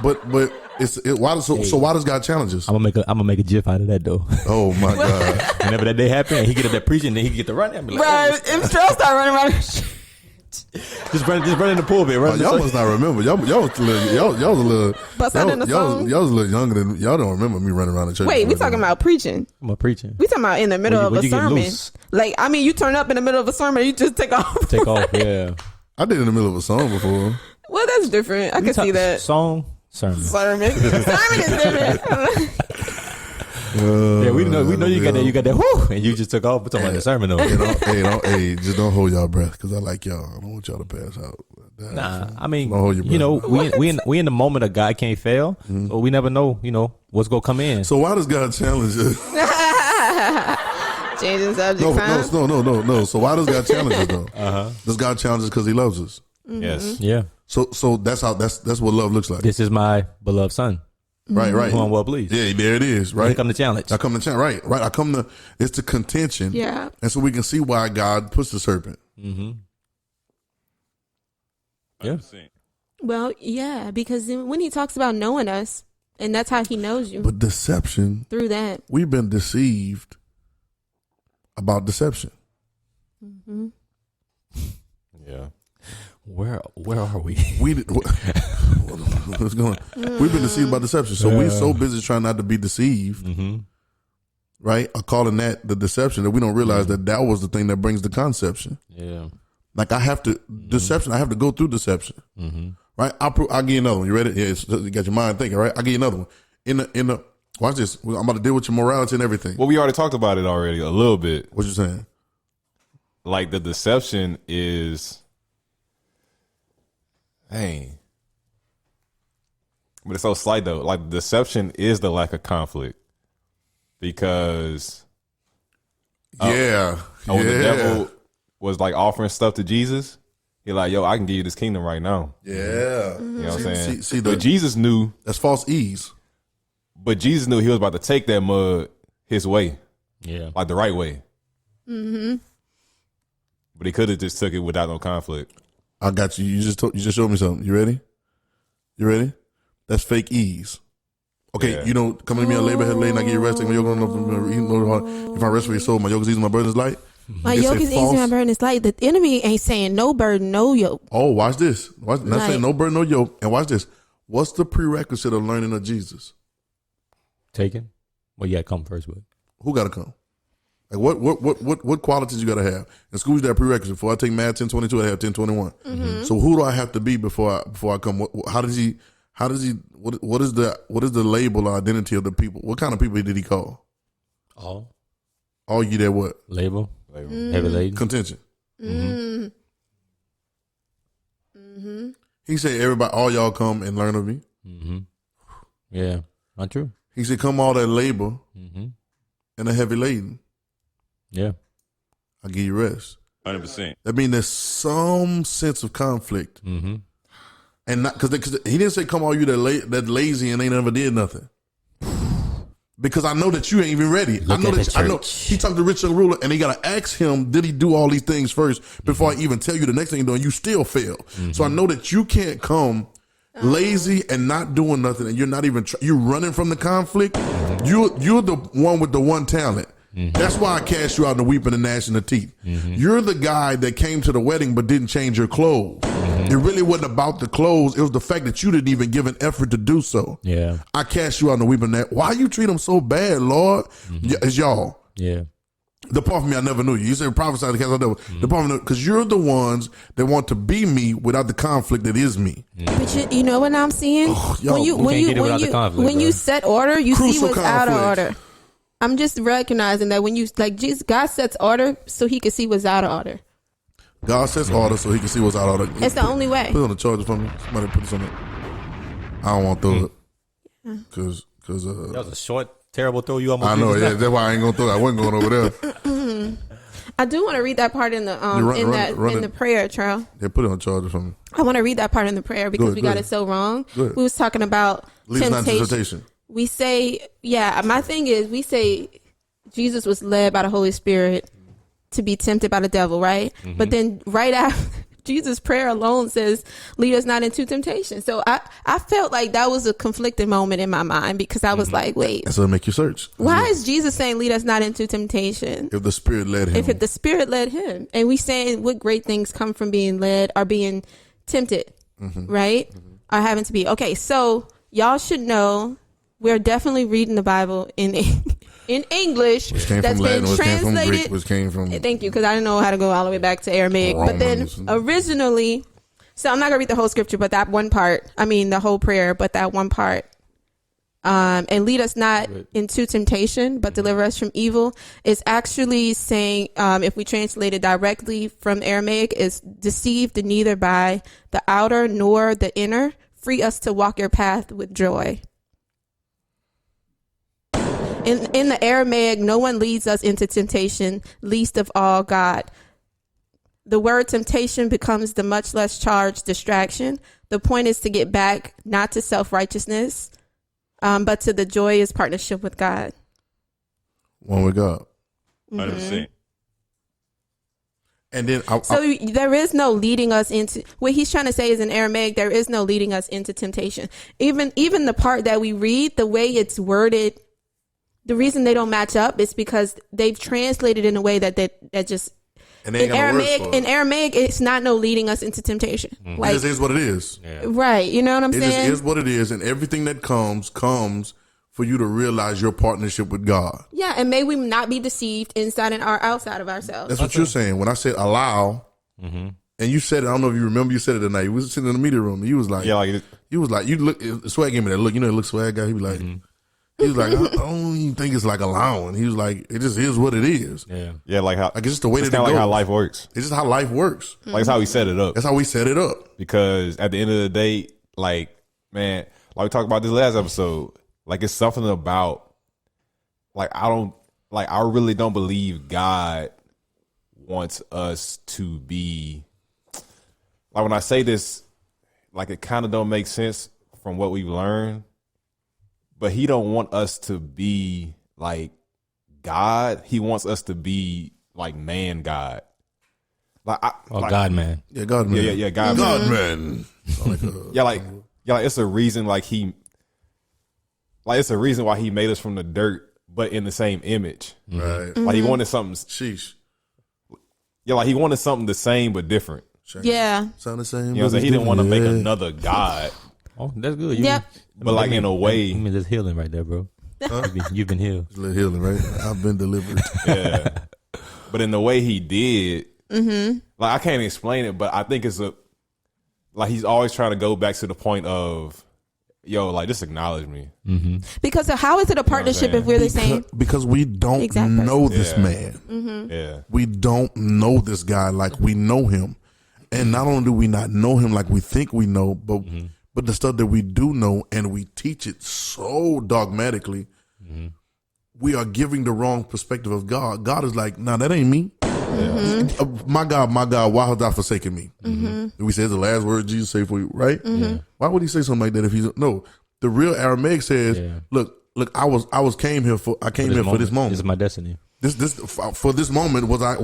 But why does God challenge us? I'm gonna make a gif out of that though. Oh my God! Whenever that day happens, and he get up there preaching, then he get to run. I'm like, Bro, if Strauss start running around the church. Just run in the pulpit. Y'all must not remember. Y'all was a little. Bust out in the song. Y'all was a little younger than y'all. Don't remember me running around the church. Wait, we talking about preaching? I'm about preaching. We talking about in the middle of a sermon. Like, I mean, you turn up in the middle of a sermon, you just take off. Take off. Yeah. I did in the middle of a song before. Well, that's different. I can see that. Sermon. Sermon is different. Yeah, we know you got that. You got that. Whoo, and you just took off. We're talking about the sermon, though. Hey, just don't hold y'all breath because I like y'all. I don't want y'all to pass out. Nah, I mean, don't hold your breath. you know, we in the moment of God can't fail, so we never know, you know, what's gonna come in. So why does God challenge us? Changing subject. No. So why does God challenge us though? Does God challenge us because He loves us? Mm-hmm. Yes. Yeah. So that's what love looks like. This is my beloved son. Right. Who I'm well pleased. Yeah, there it is. Right. Here come the challenge. I come to challenge. Right. It's the contention. Yeah. And so we can see why God puts the serpent. Mm-hmm. Yeah. 100%. Well, yeah, because when He talks about knowing us, and that's how He knows you. But deception. Through that. We've been deceived about deception. Mm-hmm. Yeah. Where are we? What's going? We've been deceived by deception, so we're so busy trying not to be deceived, right? Or calling that the deception that we don't realize that was the thing that brings the conception. Yeah. Like I have to deception. I have to go through deception, right? I'll give you another one. You ready? Yeah, you got your mind thinking, right? I'll give you another one. In the watch this. I'm about to deal with your morality and everything. Well, we already talked about it already a little bit. What you saying? Like the deception is. Dang. But it's so slight though. Like deception is the lack of conflict. Because when the devil was like offering stuff to Jesus, he's like, yo, I can give you this kingdom right now. Yeah. You know what I'm saying? See, but Jesus knew that's false ease. But Jesus knew he was about to take that mud his way. Yeah. Like the right way. Mm-hmm. But he could have just took it without no conflict. I got you. You just showed me something. You ready? That's fake ease. Okay, Yeah. you know, coming to me on labor head late and I get you resting. My yoke on if I rest for your soul, my yoke is easy, my burden is light. My yoke is easy, my burden is light. The enemy ain't saying no burden, no yoke. Oh, watch this. Not saying no burden, no yoke. And watch this. What's the prerequisite of learning of Jesus? Taken? Well, you got to come first with. Who got to come? Like what qualities you got to have? In school, you got prerequisite. Before I take math 1022, I have 1021. Mm-hmm. So who do I have to be before I come? What is the label or identity of the people? What kind of people did he call? All you that what? Label. Heavy laden. Contention. Mm-hmm. Mm-hmm. He said, everybody, all y'all come and learn of me. Mm-hmm. Yeah, not true. He said, come all that labor and a heavy laden. Yeah. I'll give you rest. 100%. That means there's some sense of conflict. Mm-hmm. And not because he didn't say, come all you that lazy and ain't never did nothing. Because I know that you ain't even ready. I know he talked to the rich young ruler and he got to ask him, did he do all these things first before I even tell you the next thing you're doing? You still fail. Mm-hmm. So I know that you can't come lazy and not doing nothing and you're not even, you're running from the conflict. Mm-hmm. You're the one with the one talent. Mm-hmm. That's why I cast you out in the weeping and gnashing of teeth. Mm-hmm. You're the guy that came to the wedding but didn't change your clothes. Mm-hmm. It really wasn't about the clothes. It was the fact that you didn't even give an effort to do so. Yeah, I cast you out in the weeping and gnashing. Why you treat them so bad, Lord? Mm-hmm. It's y'all. Yeah. Depart from me, I never knew you. You said prophesy to cast out devils. Depart from me, because you're the ones that want to be me without the conflict that is me. But you know what I'm seeing? When you set order, you see what's out of order. I'm just recognizing that when you Jesus, God sets order so He can see what's out of order. God sets order so He can see what's out of order. It's the only way. Put it on the charger for me. Somebody put this on it. I don't want to throw it because that was a short, terrible throw. You almost. I know. Yeah, that's why I ain't gonna throw it. I wasn't going over there. I do want to read that part in the in the prayer, Charles. Yeah, put it on charger for me. I want to read that part in the prayer because we got it so wrong. We was talking about temptation. We say, my thing is, we say Jesus was led by the Holy Spirit to be tempted by the devil, right? Mm-hmm. But then right after Jesus' prayer alone says, lead us not into temptation. So I felt like that was a conflicting moment in my mind, because I was like, wait. And so it make you search. Why is Jesus saying, lead us not into temptation? If the Spirit led him. If the Spirit led him. And we saying what great things come from being led or being tempted, right? Or having to be. Okay, so y'all should know we're definitely reading the Bible in English, which came that's from Latin, been translated. which came from Thank you, because I didn't know how to go all the way back to Aramaic. Romans. But then originally, so I'm not gonna read the whole scripture, but that one part. I mean, the whole prayer, but that one part. And lead us not into temptation, but deliver us from evil, is actually saying, if we translate it directly from Aramaic, is deceived neither by the outer nor the inner. Free us to walk your path with joy. In the Aramaic, no one leads us into temptation, least of all God. The word temptation becomes the much less charged distraction. The point is to get back, not to self-righteousness, but to the joyous partnership with God. One with God. 100%. And then so there is no leading us into, what he's trying to say is in Aramaic, there is no leading us into temptation. Even the part that we read, the way it's worded, the reason they don't match up is because they've translated in a way that just, in Aramaic, it's not no leading us into temptation. Like, it just is what it is. Yeah. Right. You know what I'm saying? It just is what it is. And everything that comes for you to realize your partnership with God. Yeah. And may we not be deceived inside and outside of ourselves. That's what you're saying. When I said allow, and you said it, I don't know if you remember, you said it tonight. We was sitting in the meeting room and you was like, you look, Swag gave me that look. You know, it looks Swag guy. He be like, he was like, I don't even think it's like allowing. He was like, it just is what it is. Yeah, like how, like it's just the way that it goes. Like how life works. It's just how life works. Like it's how we set it up. That's how we set it up. Because at the end of the day, like, man, like we talked about this last episode, like it's something about, like I really don't believe God wants us to be, like when I say this, like it kind of don't make sense from what we've learned. But he don't want us to be like God. He wants us to be like man God. Like God man. Yeah, God man. Yeah, God man. Like it's a reason it's a reason why he made us from the dirt, but in the same image. Right. Like he wanted something. Sheesh. Yeah, like he wanted something the same but different. Yeah. Sound the same. You know what I'm saying? He didn't want to make another God. Oh, that's good. But like in a way, I mean, there's healing right there, bro. You've been healed. It's a little healing, right? I've been delivered. Yeah. But in the way he did, like I can't explain it, but I think it's like he's always trying to go back to the point of, yo, like just acknowledge me. Because how is it a partnership if we're the same? Because we don't know this man. Yeah. We don't know this guy like we know him. And not only do we not know him like we think we know, but the stuff that we do know and we teach it so dogmatically, we are giving the wrong perspective of God. God is like, nah, that ain't me. My God, why hast thou forsaken me? We say the last word Jesus say for you, right? Why would he say something like that if he's no? The real Aramaic says, look, I came here for this moment. This is my destiny. This for this moment was I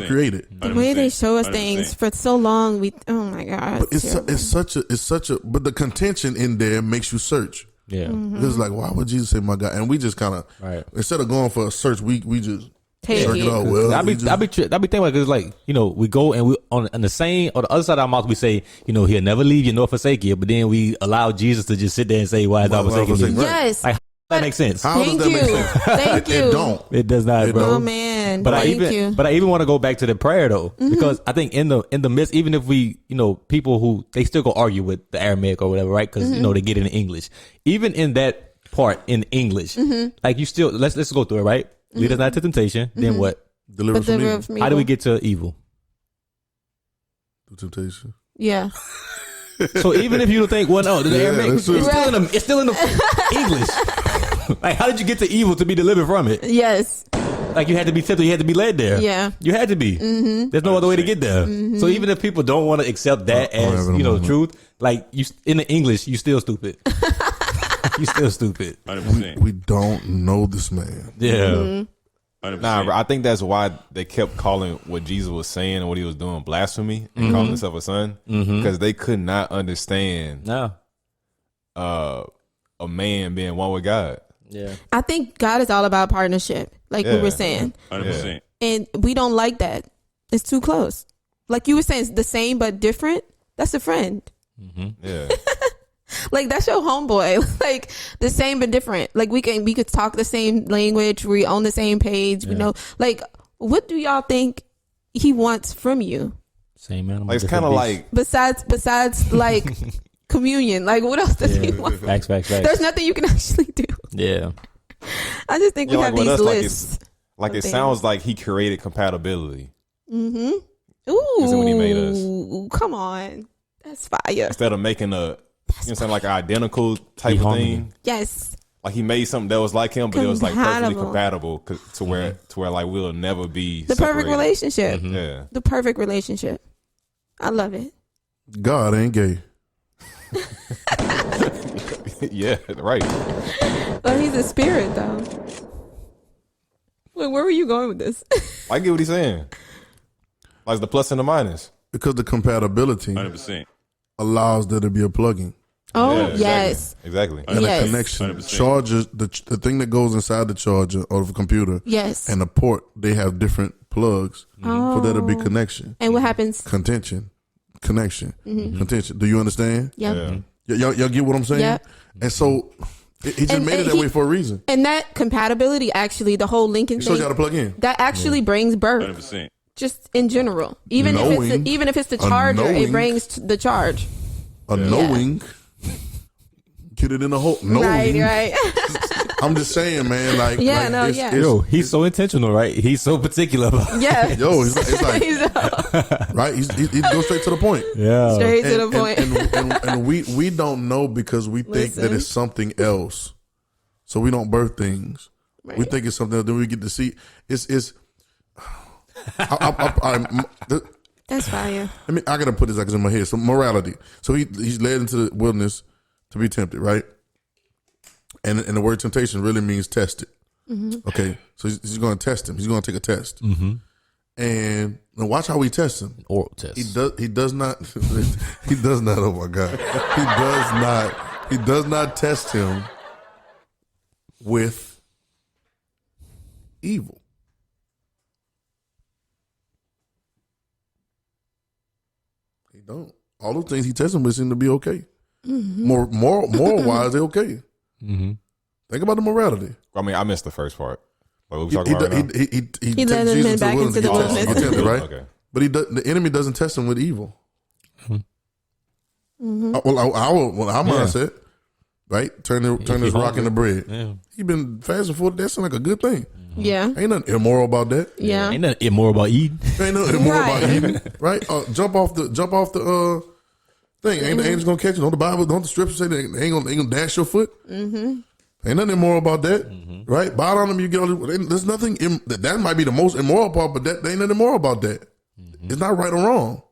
created. The way they show us things for so long, oh my God. But it's such a but the contention in there makes you search. Yeah. It's like, why would Jesus say my God? And we just kind of instead of going for a search, we just take it. Well, I be thinking about it, cause like, you know, we go and we on the same or the other side of our mouth we say, you know, he'll never leave you nor forsake you, but then we allow Jesus to just sit there and say, why is thou forsaking me? Yes. Like, that makes sense. How does that make sense? Thank you. It don't. It does not, bro. Oh man. But I even want to go back to the prayer though, because I think in the midst, even if we, you know, people who they still go argue with the Aramaic or whatever, right? Because you know they get it in English. Even in that part in English, like you still let's go through it, right? Lead us not to temptation. Then what? Deliver from evil. How do we get to evil? The temptation. Yeah. So even if you don't think, well, no, the Aramaic, it's still in the English. Like, how did you get to evil to be delivered from it? Yes. Like, you had to be tempted, you had to be led there. Yeah. You had to be. There's no other way to get there. So even if people don't want to accept that as, you know, truth, like, you in the English, you still stupid. You still stupid. 100%. We don't know this man. Yeah. Nah, bro, I think that's why they kept calling what Jesus was saying and what he was doing blasphemy and calling himself a son, because they could not understand a man being one with God. Yeah, I think God is all about partnership, like we were saying. 100%. And we don't like that. It's too close. Like you were saying, it's the same but different. That's a friend. Yeah. Like that's your homeboy. Like the same but different. Like we could talk the same language. We on the same page. We know. Like what do y'all think he wants from you? same animal. Like, it's kind of like Besides like communion. Like what else does he want? Facts. There's nothing you can actually do. Yeah. I just think we have these lists. Like it sounds like he created compatibility. Ooh, when he made us. Come on, that's fire. Instead of making like an identical type of thing. Yes. Like he made something that was like him, but it was like perfectly compatible to where like we'll never be the separated. perfect relationship. Yeah, the perfect relationship. I love it. God ain't gay. yeah, right. But he's a spirit, though. Wait, where were you going with this? I get what he's saying. Like the plus and the minus. Because the compatibility 100%. allows there to be a plug-in. Oh, Yeah, yes. Exactly. And Yes. a connection. 100%. Charger, the thing that goes inside the charger or the computer Yes. and the port, they have different plugs for there to be connection. And what happens? Contention. Connection. Contention. Do you understand? Yep. Yeah. Y'all get what I'm saying? Yep. And so he just made it that way for a reason. And that compatibility, actually, the whole linking He shows thing, you how to plug in. that actually brings birth. 100%. Just in general. Even if it's the charger, it brings the charge. A knowing. Get it in the hole. Knowing. Right. I'm just saying, man. Like, Yeah, like no, it's, yeah. it's- Yo, he's so intentional, right? He's so particular about. Yeah. Yo, it's like right. He goes straight to the point. Yeah. Straight to the point. And we don't know because we think that Listen. it's something else, so we don't birth things. Right. We think it's something else. Then we get to see it's. That's fire. I mean, I gotta put this like it's in my head. So morality. So he's led into the wilderness to be tempted, right? And the word temptation really means tested. Okay, so he's going to test him. He's going to take a test, and now watch how we test him. Oral test. He does not. He does not. Oh my God, he does not. He does not test him with evil. He don't. All those things he tests him with seem to be okay. Moral wise, they're okay. Think about the morality. I mean, I missed the first part. What we talking about right now? He led him back into the wilderness. Get tempted, right? Okay. But the enemy doesn't test him with evil. Our mindset, right? Turn this rock into bread. Yeah. He been fasting for it. That sounds like a good thing. Yeah. Ain't nothing immoral about that. Yeah. Ain't nothing immoral about eating. Ain't nothing immoral Right. about eating, right? Jump off the thing. Ain't the angels gonna catch you? Don't the Bible? Don't the scripture say they ain't gonna dash your foot? Ain't nothing immoral about that, right? Bow down to them, you get all this. There's nothing. That might be the most immoral part, but that ain't nothing immoral about that. It's not right or wrong.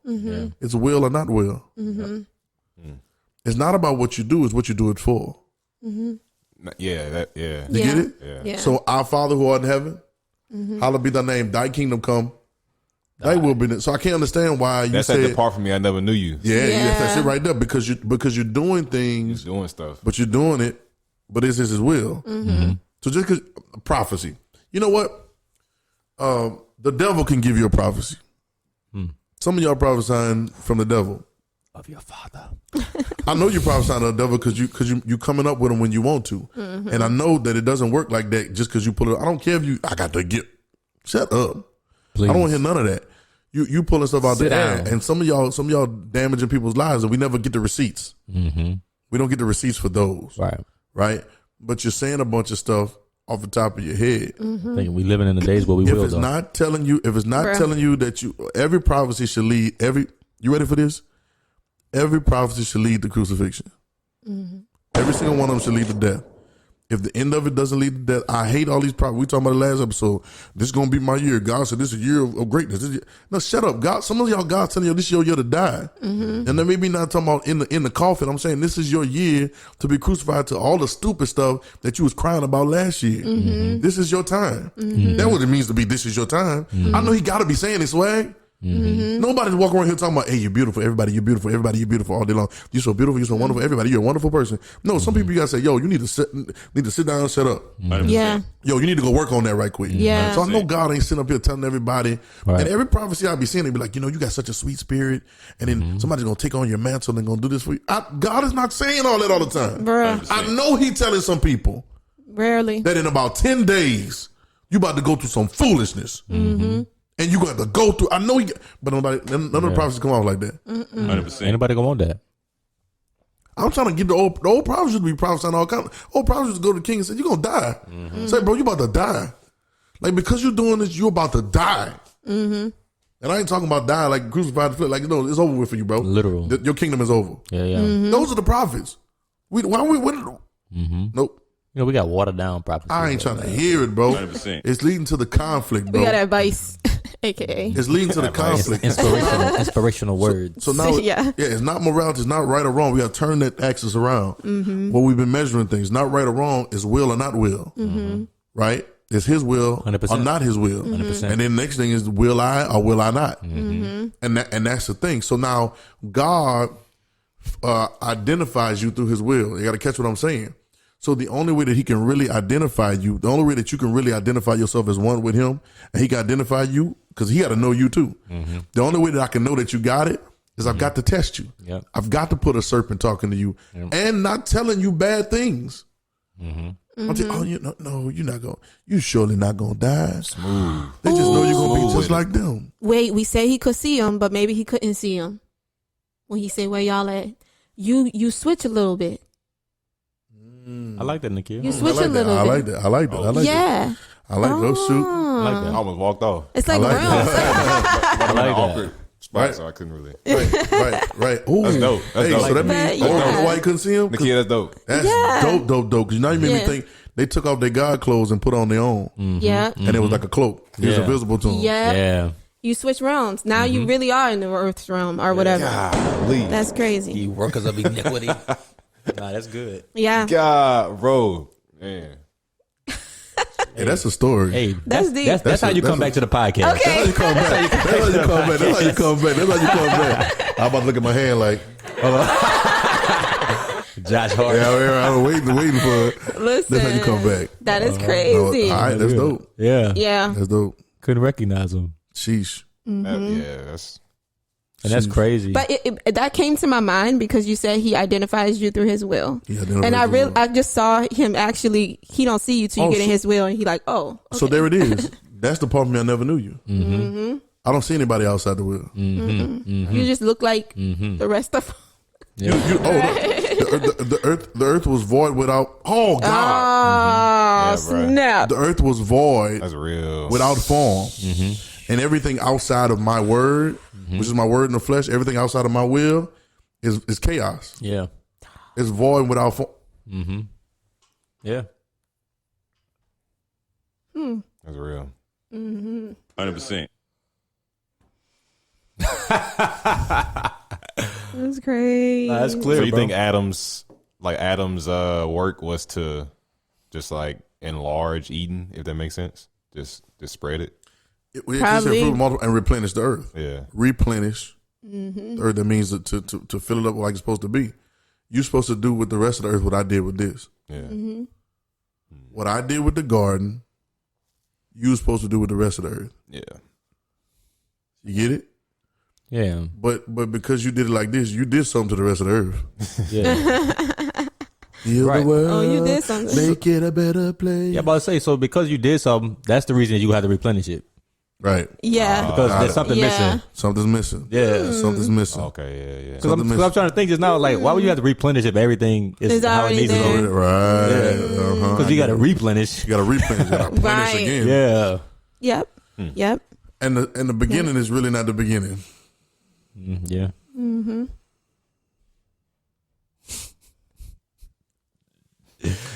It's will or not will. It's not about what you do; it's what you do it for. Yeah. You get it? Yeah. So, our Father who art in heaven, hallowed be thy name. Thy kingdom come. Thy will be done. So I can't understand why you That's said. that depart from me. I never knew you. Yeah, that's it right there. Because you're doing things, Doing stuff. but you're doing it, but it's his will. So just because prophecy, you know what? The devil can give you a prophecy. Some of y'all prophesying from the devil. Of your father. I know you're prophesying to the devil because you coming up with them when you want to, and I know that it doesn't work like that just because you put it. I don't care if I got to get. Shut up. Please. I don't want to hear none of that. You pulling stuff out Sit the air, down. and some of y'all damaging people's lives, and we never get the receipts. We don't get the receipts for those, right? But you're saying a bunch of stuff off the top of your head. Thinking we living in the days where we If will. it's Though. not telling you that every prophecy should lead you ready for this? Every prophecy should lead to crucifixion. Every single one of them should lead to death. If the end of it doesn't lead to death, I hate all these problems. We talking about the last episode. This is gonna be my year. God said this is a year of greatness. No, shut up, God. Some of y'all, God telling you this is your year to die, and then maybe not talking about in the coffin. I'm saying this is your year to be crucified to all the stupid stuff that you was crying about last year. This is your time. That's what it means to be. This is your time. I know he got to be saying this, swag. Nobody's walking around here talking about, hey, you're beautiful, everybody, you're beautiful, everybody, you're beautiful all day long. You're so beautiful, you're so wonderful, everybody, you're a wonderful person. No, some people you gotta say, yo, you need to sit down and shut up. Yeah. Yo, you need to go work on that right quick. Yeah. So I know God ain't sitting up here telling everybody. Right. And every prophecy I be seeing, they be like, you got such a sweet spirit, and then somebody's gonna take on your mantle and gonna do this for you. God is not saying all that all the time. Bruh. I know he telling some people Rarely. that in about 10 days, you about to go through some foolishness. And you got to go through. I know, but none of the prophecies come off like that. 100%. Anybody gonna want that? I'm trying to get the old prophets to be prophesying all kinds. Old prophets to go to the king and say, "You're gonna die." Say, bro, you about to die. Like because you're doing this, you're about to die. And I ain't talking about die like crucified. Like it's over with for you, bro. Literal. Your kingdom is over. Yeah. Those are the prophets. Nope. We got watered down prophecy. I ain't trying to hear it, bro. 100%. It's leading to the conflict, bro. We got advice, aka. It's leading to the conflict. Inspirational words. So now, Yeah. It's not morality. It's not right or wrong. We got to turn that axis around. What we've been measuring things, not right or wrong, is will or not will. Right? It's his will 100%. or not his will. 100%. And then the next thing is will I or will I not? And that's the thing. So now God identifies you through his will. You got to catch what I'm saying. So the only way that he can really identify you, the only way that you can really identify yourself as one with him, and he can identify you, because he got to know you too. The only way that I can know that you got it is I've got to test you. Yep. I've got to put a serpent talking to you and not telling you bad things. I'll tell you, no, you're not going. You surely not going to die. Smooth. They just know you're going to be just like them. Wait, we say he could see him, but maybe he couldn't see him. When he said, "Where y'all at?" You switch a little bit. I like that, Nikhil. You switch a little bit. I like that. I like that. Yeah. I like those shoot. I like that. I almost walked off. It's like like rounds. I'm in an like awkward spot, Right. so I couldn't really. Right. Ooh. That's dope. That's dope. So that means Yeah. why you couldn't see him? Nikia, that's dope. That's dope. Because now you made me think they took off their God clothes and put on their own. Yeah. And it was like a cloak. It was invisible to them. Yeah. Yeah. You switch realms. Now you really are in the Earth's realm or whatever. Golly. That's crazy. You workers of iniquity. Nah, that's good. Yeah. God, bro. Man. Hey, that's a story. Hey, That's deep. that's how you come back to the podcast. Okay. That's how you come back. That's how you come back. That's how you come back. That's how you come back. I'm about to look at my hand like, Josh Hart. yeah, I'm waiting for it. Listen. That's how you come back. That is No, crazy. all right, that's dope. Yeah. Yeah. That's dope. Couldn't recognize him. Sheesh. That's And that's crazy. But that came to my mind because you said he identifies you through his will. And I just saw him actually, he don't see you till you get in his will, and he like, oh. Okay. So there it is. That's the part of me I never knew you. I don't see anybody outside the will. You just look like the rest of The earth was void without. Oh God! Oh, snap! The earth was void. That's real. Without form, and everything outside of my word, which is my word in the flesh, everything outside of my will is chaos. Yeah. It's void without form. Yeah. That's real. 100%. That's crazy. That's clear. So you bro. think Adam's work was to just like enlarge Eden, if that makes sense? Just spread it. Probably. And replenish the earth. Yeah. Replenish the earth. That means to fill it up like it's supposed to be. You're supposed to do with the rest of the earth what I did with this. Yeah. What I did with the garden, you're supposed to do with the rest of the earth. Yeah. You get it? Yeah. But because you did it like this, you did something to the rest of the earth. Yeah. Heal Right. the world. Oh, you did something. Make it a better place. Yeah, I'm about to say, so because you did something, that's the reason you had to replenish it. Right. Yeah. Because there's something missing. Something's missing. Yeah. Something's missing. Okay. Yeah. Because I'm trying to think just now, like, why would you have to replenish if everything is It's how it already needs to there. be? Right. Because you got to replenish. You got to replenish. You got to replenish Right. again. Yeah. Yep. Yep. And the beginning is really not the beginning. Yeah.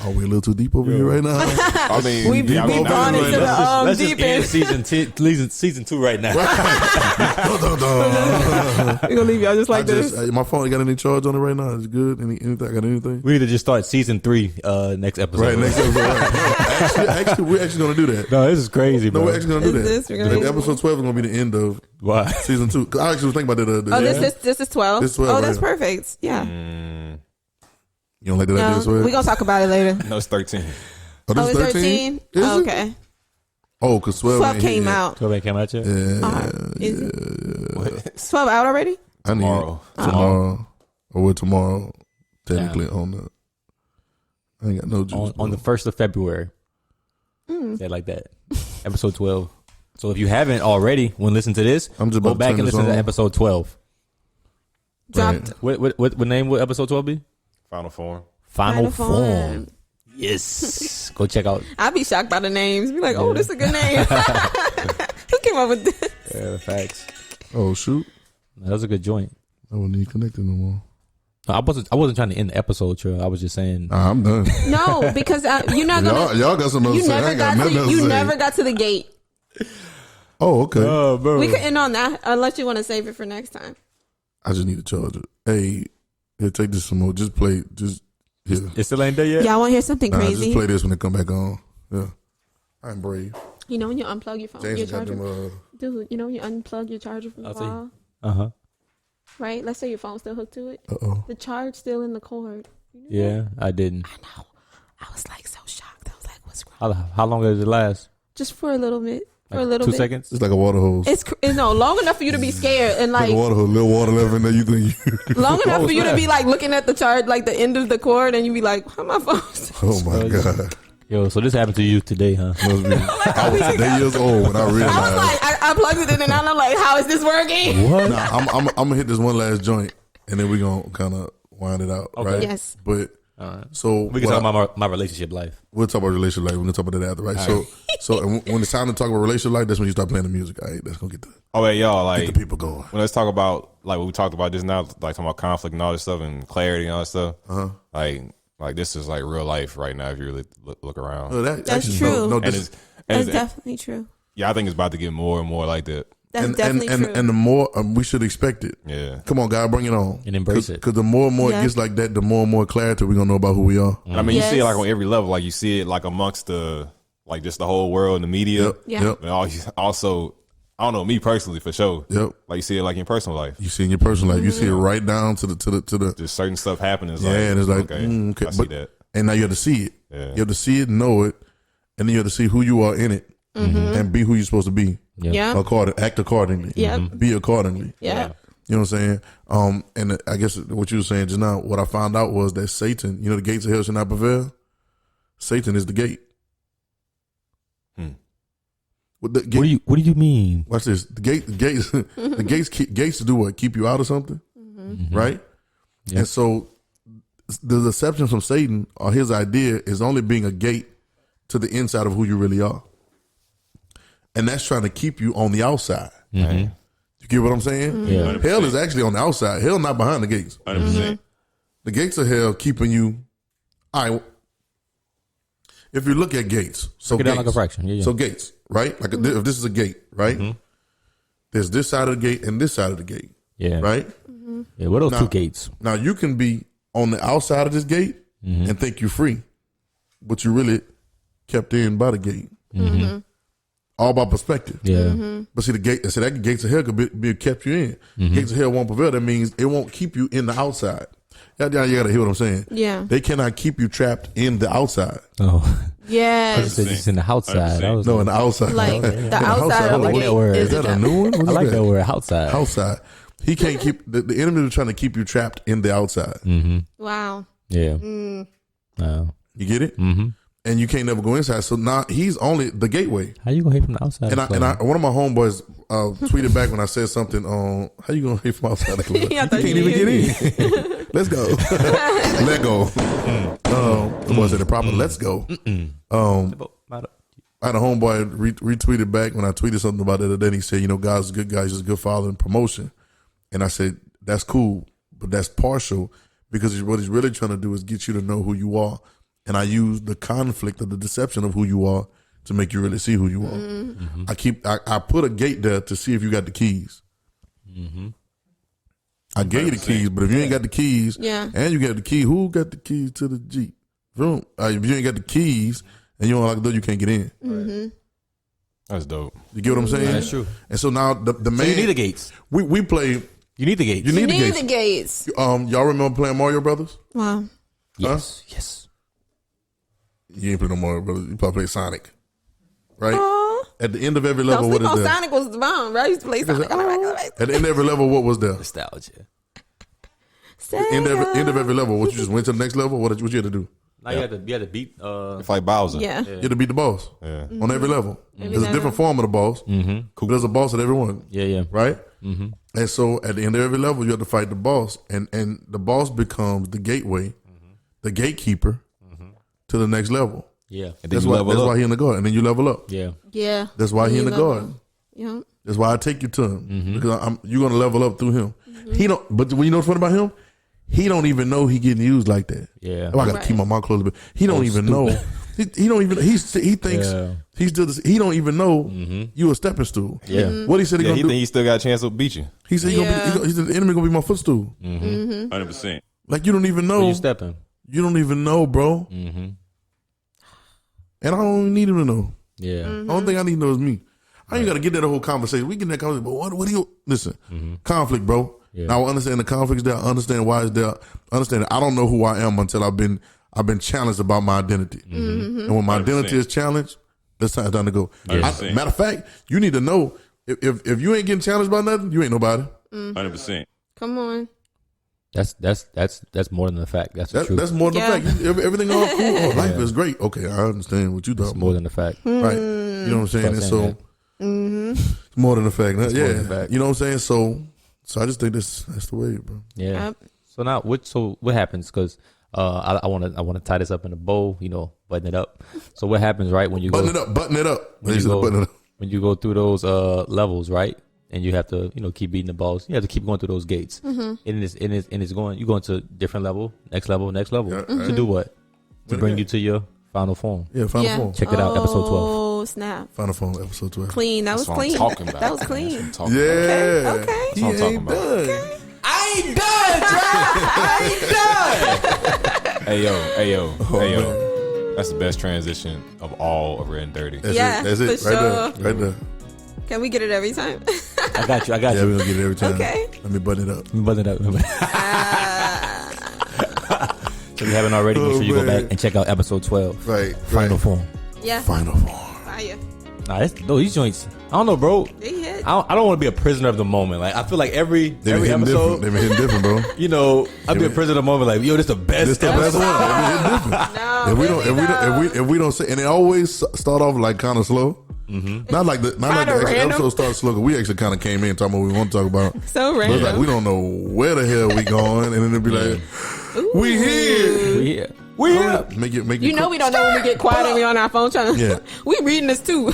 Are we a little too deep over here right now? I mean, We've gone into the deep end. Season 2 right now. We're gonna leave y'all just like this. My phone got any charge on it right now? It's good. Anything? I got anything? We need to just start season 3 next episode. Right, next episode. Right. Actually, we're actually gonna do that. No, this is crazy, bro. No, we're actually gonna do that. We're gonna Episode 12 is gonna be the end of Why? season 2. 'Cause I actually was thinking about that. This is 12. This is 12 Oh, that's right here. perfect. Yeah. You don't like that idea, No, Swag? we're gonna talk about it later. No, it's 13. Oh, this Oh, is it's 13? 13? Is it? Okay. Oh, because 12, 12 ain't hit came yet. out. 12 ain't came out yet? Is it? 12 out already? I need tomorrow. Or we're tomorrow, technically, on the. I ain't got no juice. On the 1st of February. Say it like that. Episode 12. So if you haven't already, when listen to this, I'm just go about to back turn and this listen to on. episode 12. Dropped. What name would episode 12 be? Final form. Final Form. Form. Yes. Go check out. I'd be shocked by the names. Be like, oh, this is a good name. Who came up with this? Yeah, facts. Oh, shoot. That was a good joint. I wouldn't need connected no more. I wasn't trying to end the episode, Trill. I was just saying. Nah, I'm done. No, because you're not gonna. Y'all got something else You to say. I never ain't got nothing else to say. never got to the gate. Oh, okay. bro. We could end on that unless you want to save it for next time. I just need to charge it. Hey, here, take this some more. Just play. Just here. It still ain't there yet? Y'all want to hear something Nah, crazy? just play this when it come back on. Yeah. I'm brave. You know when you unplug your phone, your James got charger, them. dude. You know when you unplug your charger from the I'll see. wall, Uh-huh. right? Let's say your phone's still hooked to it. Uh-oh. The charge still in the cord. You know Yeah, that? I didn't. I know. I was like so shocked. I was like, what's wrong? How long does it last? Just for a little bit. For Like a little 2 bit. seconds? It's like a water hose. It's no long enough for you to be scared and like like a water hose. Little water left in there. You think you... long enough Oh, for you to snap. be like looking at the charge, like the end of the cord, and you be like, how my phone? Oh, my God. Yo, so this happened to you today, huh? Must be. I was today years old when I I realized. was like, I plugged it in, and I'm like, how is this working? What? Nah, I'm gonna hit this one last joint, and then we're gonna kind of wind it out, Okay. right? Yes. But All right. so We can talk about my relationship life. we'll talk about relationship life. We're gonna talk about that after, right? So and when it's time to talk about relationship life, that's when you start playing the music. All right, that's gonna get Oh, wait, y'all, the like, people going. well, let's talk about, like, what we talked about just now, like, talking about conflict and all this stuff and clarity and all that stuff. Like this is, like, real life right now if you really look around. That's That's true. No, And this, it's, That's and definitely true. yeah, I think it's about to get more and more like that. That's definitely true. and the more we should expect it. Yeah. Come on, God, bring it on And embrace it. Because the more and more Yeah. it gets like that, the more and more clarity we're gonna know about who we are. And I mean, you see it, Yes. like, on every level. Like, you see it, like, amongst the, like, just the whole world and the media. Yep. Yeah. Yep. And also, I don't know, me personally, for sure. Yep. Like, you see it, like, in personal life. You see in your personal life, you see it right down to the. Just certain stuff happening. It's Yeah, and it's like, okay, I see that. And now you have to see it. Yeah. You have to see it, know it, and then you have to see who you are in it, and be who you're supposed to be. Yeah. Act accordingly. Yep. Be accordingly. Yeah. You know what I'm saying? And I guess what you were saying just now, what I found out was that Satan, you know, the gates of hell shall not prevail. Satan is the gate. With the gate, What do you mean? watch this. The gates, the gates do what? Keep you out of something, right? Yeah. And so the deception from Satan or his idea is only being a gate to the inside of who you really are, and that's trying to keep you on the outside. You get what I'm saying? Yeah. Hell is actually on the outside. Hell not behind the gates. 100%. The gates of hell keeping you. All right. If you look at gates, so Break it down gates, like a fraction. Yeah, yeah. so gates, right? Like if this is a gate, right? There's this side of the gate and this side of the gate, Yeah. right? Yeah. What are those Now- two gates? Now you can be on the outside of this gate and think you're free, but you really kept in by the gate. All by perspective. Yeah. But see, that gates of hell could be kept you in. Gates of hell won't prevail. That means it won't keep you in the outside. You gotta hear what I'm saying. Yeah. They cannot keep you trapped in the outside. Oh, I Yes. said it's in the outside. I was No, in the outside. Like the In outside of the I like gate that word. is Is that the a new one? I What's like that? that word, outside. Outside. He can't keep the enemy is trying to keep you trapped in the outside. Wow. Yeah. You get it? Mm-hmm. And you can't never go inside. So now he's only the gateway. How you gonna hate from the outside? And one of my homeboys tweeted back when I said something on how you gonna hate from outside the club? Yeah, I You thought can't you even get in. Let's go. Let go. The boy said the proper let's go. I had a homeboy retweeted back when I tweeted something about it the other day. And he said, you know, God's a good guy, he's a good father and promotion. And I said, that's cool, but that's partial because what he's really trying to do is get you to know who you are and I use the conflict of the deception of who you are to make you really see who you are. I put a gate there to see if you got the keys. I gave you the keys, but if you ain't got the keys, and you got the key, who got the keys to the Jeep? If you ain't got the keys and you don't like the door, you can't get in. That's dope. You get what I'm saying? That's true. And so now the man, you need the gates. We play. You need the gates. You need the gates. Y'all remember playing Mario Brothers? Wow. Yes. Yes. You ain't play no Mario Brothers. You probably play Sonic, right? Aww. At the end of every level, what is there? Sonic was the bomb, right? I used to play Sonic. At the end of every level, what was there? Nostalgia. End of every level, what you just went to the next level? What you had to do? Now you had to beat. It's like Bowser. Yeah. You had to beat the boss. Yeah. On every level. There's a different form of the boss. But there's a boss at every one. Yeah. Right? And so at the end of every level, you have to fight the boss, and the boss becomes the gateway, the gatekeeper to the next level. Yeah. And That's why he in the garden, and then you level up. Yeah. Yeah. That's why he in the garden. Yeah. That's why I take you to him because you're gonna level up through him. He don't. But when you know what's funny about him, he don't even know he getting used like that. Yeah. Oh, I gotta keep my mouth closed a bit. He don't even know. He don't even. He thinks he's still. He don't even know you a stepping stool. Yeah. What he said he gonna he do? think he still got a chance to beat you. He said he said the enemy gonna be my footstool. 100%. Like you don't even know. When you stepping. You don't even know, bro. And I don't even need him to know. Yeah. The only thing I need to know is me. I ain't got to get that whole conversation. We get that conversation, but what do you listen? Conflict, bro. Yeah. Now I understand the conflict's there. I understand why it's there. I understand that I don't know who I am until I've been challenged about my identity. And when my 100%. identity is challenged, it's time to go. Yeah. Matter of fact, you need to know if you ain't getting challenged by nothing, you ain't nobody. 100%. Come on. That's more than a fact. That's the truth. That's more than a fact. Everything all cool. Oh, life is great. Okay, I understand what you That's talking more about. than a fact. Right. You know what I'm saying? And so it's more than a fact. More Yeah. than a fact. You know what I'm saying? So I just think that's the way, bro. Yeah. Yep. So now what happens? Because I want to tie this up in a bow. Button it up. So what happens, right? When you Button it up. When you go through those levels, right? And you have to, keep beating the balls. You have to keep going through those gates. And it's going. You going to different level, next level. Yeah, To do what? To bring you to your final form. Yeah, final form. Check it out, episode 12. Oh snap! Final form, episode 12. Clean. That was That's what clean. I'm talking about. That was clean. That's what I'm talking Yeah. about. Okay. That's what I'm talking about. Done. I ain't done, Trav. Hey yo. That's the best transition of all of Redin30. That's Yeah, it. That's it. for Right there. Right there. Can we get it every time? I got you. Yeah, we're gonna get it every time. Okay. Let me button it up. Button it up. So if you haven't already, make sure you go man. back and check out episode 12. Right. Final form. Yeah. Final form. Fire. Nah, these joints. I don't know, bro. They hit. I don't want to be a prisoner of the moment. Like I feel like every They been hitting episode, different. They been hitting different, bro. I'd be a prisoner of the moment. Like, yo, this the best. This the best one. They been hitting different. No. If we don't say, and it always start off like kind of slow. Not like the actual episode starts slow. 'Cause we actually kind of came in talking about what we want to talk about. So But it's like random. we don't know where the hell we going, and then it'll be like, we here. We here. Make it. You know we don't know when we get quiet and we on our phone trying to. Yeah. We reading this too.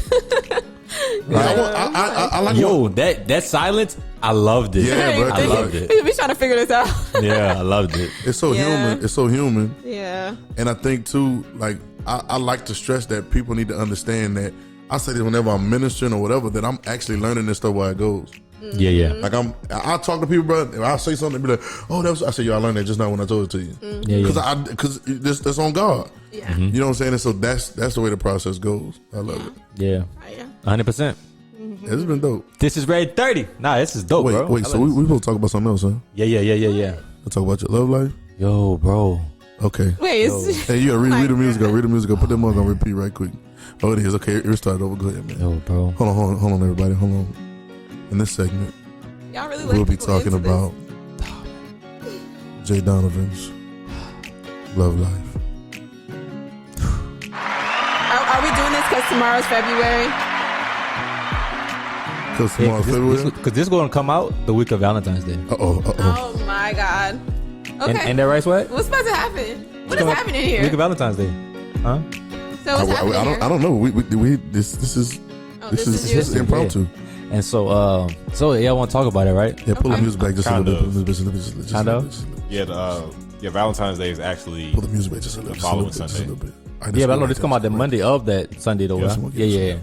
I like. Yo, that silence, I loved it. Yeah, bro. I loved it. We trying to figure this out. Yeah, I loved it. It's so Yeah. human. It's so human. Yeah. And I think too, like I like to stress that people need to understand that. I say this whenever I'm ministering or whatever, that I'm actually learning this stuff while it goes. Yeah. Like I talk to people, bro. If I say something, they be like, "Oh, I say, yo, I learned that just now when I told it to you." Yeah. Because that's on God. Yeah. You know what I'm saying? And so that's the way the process goes. I love it. Yeah. Yeah. 100%. Yeah, it's been dope. This is Redin30. Nah, this is dope, bro. Wait. So we supposed to talk about something else, huh? Yeah. We'll talk about your love life. Yo, bro. Okay. Wait, it's Hey, you gotta read the music. Read the music. Put them on repeat right quick. Oh, it is. Okay, it started over. Go ahead, man. Yo, bro. Hold on, everybody. Hold on. In this segment, y'all really like we'll be people talking into this? about Jay Donovan's love life. Are we doing this because tomorrow's February? Because tomorrow's February. Because this is going to come out the week of Valentine's Day. Oh my God. Okay. And that right, Sweat? What's about to happen? What is happening Week here? of Valentine's Day. Huh? So what's happening here? I don't know. This is this is just you? impromptu. And so yeah, I want to talk about it, right? Yeah, pull the music back just a Kind little of. bit. Kind of. Yeah, Yeah, Valentine's Day is actually Pull the music back just a little, the following Sunday. Yeah, but I know this come out the Monday of that Sunday though. Right? Yeah.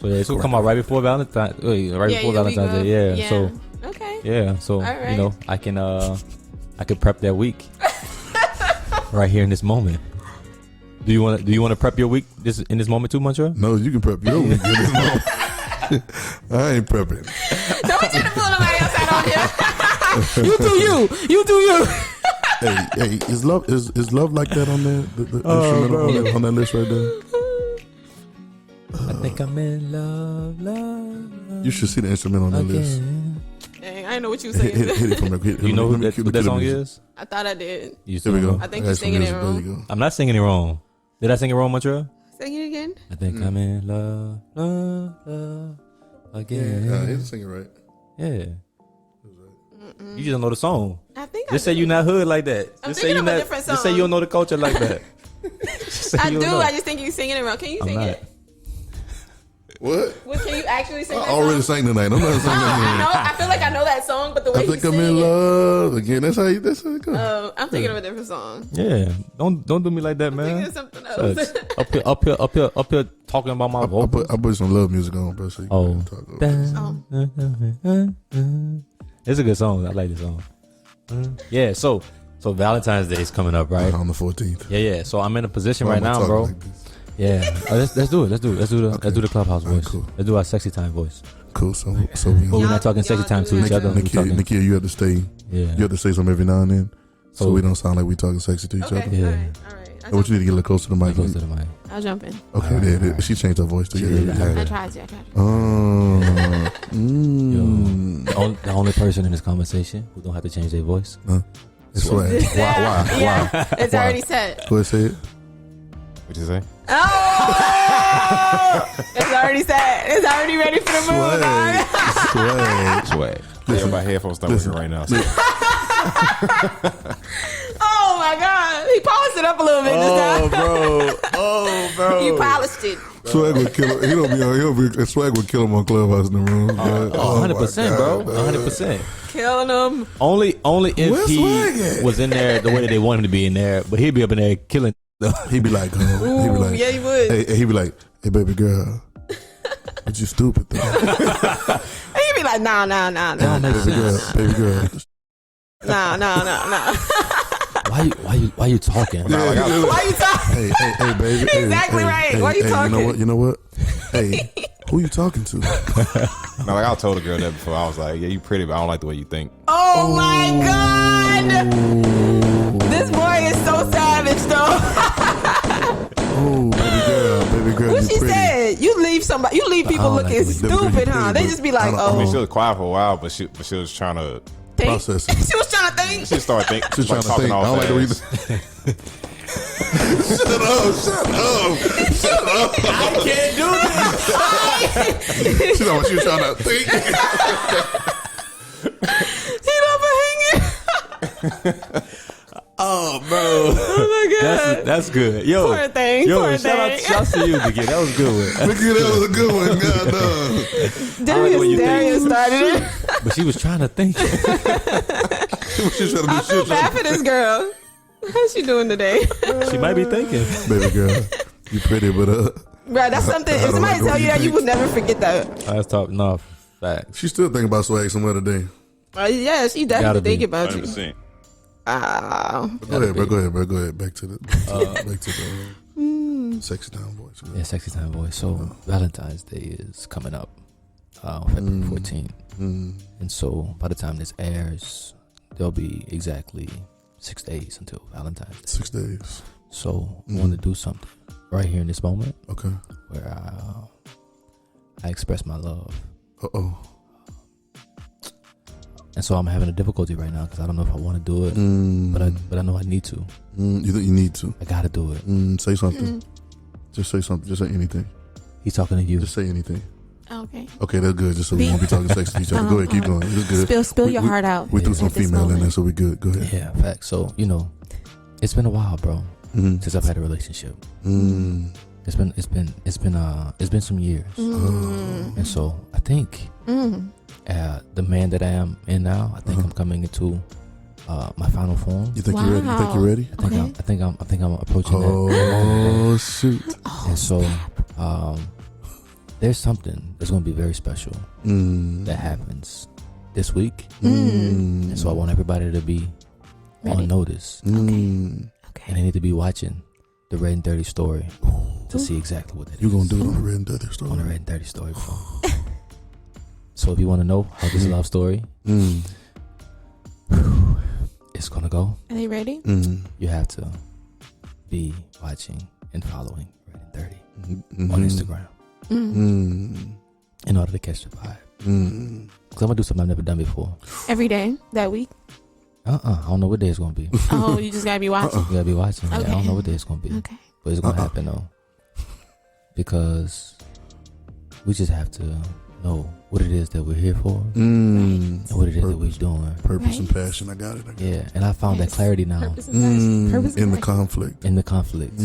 So yeah, it's gonna come out right before Valentine's. Valentine's Day. Yeah. So okay. Yeah. So right. you know, I can prep that week right here in this moment. Do you want to prep your week in this moment too, Montreal? No, you can prep your week in this moment. I ain't prepping. Don't want you to pull nobody else out on here. You do you. You do you. Hey, is love like that on there? The instrumental on that list right there? I think I'm in love. You should see the instrumental on that list. Dang, I didn't know what you were saying. Hit it from there. You know what that song is? I thought I did. Here we go. I think you're singing it wrong. There you go. I'm not singing it wrong. Did I sing it wrong, Montreal? Sing it again. I think I'm in love again. Yeah, he didn't sing it right. Yeah. You just don't know the song. I think just say you're not hood like that. I'm Just thinking say of a different song. Just say you don't know the culture like that. I do. I just think you're singing it wrong. Can you sing it? What? Can you actually sing that I already sang tonight. I'm not singing I know. I feel like I know that song, but the way I think I'm in love again. That's how it goes. I'm thinking of a different song. Yeah. Don't do me like that, man. I'm thinking of something else. Up here talking about my vocals. I put some love music on, bro. So It's a good song. I like this song. Yeah. So Valentine's Day is coming up, right? On the 14th. Yeah. So I'm in a position right now, bro. Like yeah. Let's do it. Let's do the clubhouse voice. Cool. Let's do our sexy time voice. Cool. So we're not talking sexy time to each other. Nikia, you have to stay. Yeah. You have to say something every now and then, so we don't sound like we talking sexy to each other. Yeah. All right. What you need to get a little closer to the mic. Closer to the mic. I'll jump in. Okay. Right. She changed her voice to you. I tried to. The only person in this conversation who don't have to change their voice. It's Swag. Why? It's already set. Go ahead, say it. What'd you say? Oh! It's already set. It's already ready for the move. Swag. Everybody headphones start working right now. So. Oh my God! He polished it up a little bit this time. bro. You polished it. Swag would kill him. Swag would kill him on Clubhouse in the room. 100%, bro. 100%. Killing him. Only if he was in there the way that they want him to be in there, but he'd be up in there killing. He'd be like, yeah, he would. Hey, he'd be like, hey, baby girl, but you stupid though. He'd be like, nah. Baby girl. Nah. Why you talking? Why you talking? Hey, baby. Exactly right. Why you talking? You know what? Hey, who you talking to? No, like I told a girl that before. I was like, yeah, you pretty, but I don't like the way you think. Oh my God! This boy is so savage, though. Oh, baby girl, what you she pretty. said? You leave people looking stupid, huh? They just be like, I mean, she was quiet for a while, but she was trying to process it. She was trying to think. She started thinking. She was trying to think. I don't like the reason. Shut up! I can't do this. She know what she was trying to think. She love hanging. Oh, bro. Oh my God. That's good. Yo, poor thing. shout out to you, Nikia. That was a good one. Nikia, that was a good one. God, Darius started it. But she was trying to think. I feel bad for this girl. How's she doing today? She might be thinking. Baby girl, you pretty, but Right, that's something. If somebody tell you that, you would never forget that. That's top enough. Facts. She still thinking about Swag some other day. Yeah, she definitely thinking about 100%. you. Wow. Go ahead, bro. Back to the sexy time voice. Yeah, sexy time voice. So Valentine's Day is coming up, February 14th. And so by the time this airs, there'll be exactly 6 days until Valentine's Day. 6 days. So I want to do something right here in this moment. Okay. Where I express my love. And so I'm having a difficulty right now because I don't know if I want to do it, but I know I need to. You think you need to? I gotta do it. Say something. Just say something. Just say anything. He's talking to you. Just say anything. Okay. Okay, that's good. Just so we won't be talking sex to each other. Go ahead, keep going. It's good. Spill your heart out. We threw some female in there, so we good. Go ahead. Yeah, facts. So it's been a while, bro, since I've had a relationship. It's been some years, and so I think the man that I am in now, I think I'm coming into my final form. You think you're ready? You think you're ready? I think I'm approaching that. Oh shoot! And so, there's something that's going to be very special that happens this week, and so I want everybody to be on notice. Okay. And they need to be watching the Redin30 story to see exactly what that is. You're gonna do it on the Redin30 story. On the Redin30 story, bro. So if you want to know how this love story it's gonna go, Are they ready? you have to be watching and following Redin30 on Instagram in order to catch the vibe. Because I'm gonna do something I've never done before. Every day that week. I don't know what day it's gonna be. Oh, you just gotta be watching. You gotta be watching. Okay. Yeah, I don't know what day it's gonna be. Okay. But it's gonna happen though. Because we just have to know what it is that we're here for and what it is that we're doing. Purpose and passion. I got it. Yeah, and I found that clarity now Purpose and passion. Purpose and In the passion. conflict. in the conflict.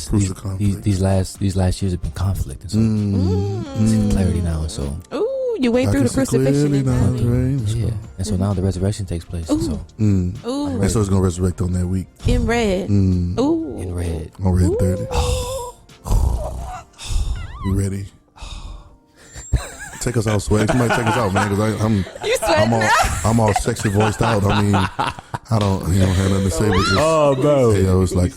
Crucial conflict. These last years have been conflict, and so there's clarity now. And so Ooh, you wait through the crucifixion. And yeah, and so now the resurrection takes place. And so And Ooh, so it's gonna resurrect on that week. in red. Ooh, in red. On Redin30. You ready? Take us out, Swag. Somebody take us out, man. Because you sweating now? I'm all sexy voiced out. I mean, I don't have nothing to say. But just, bro. hey, yo, it's like,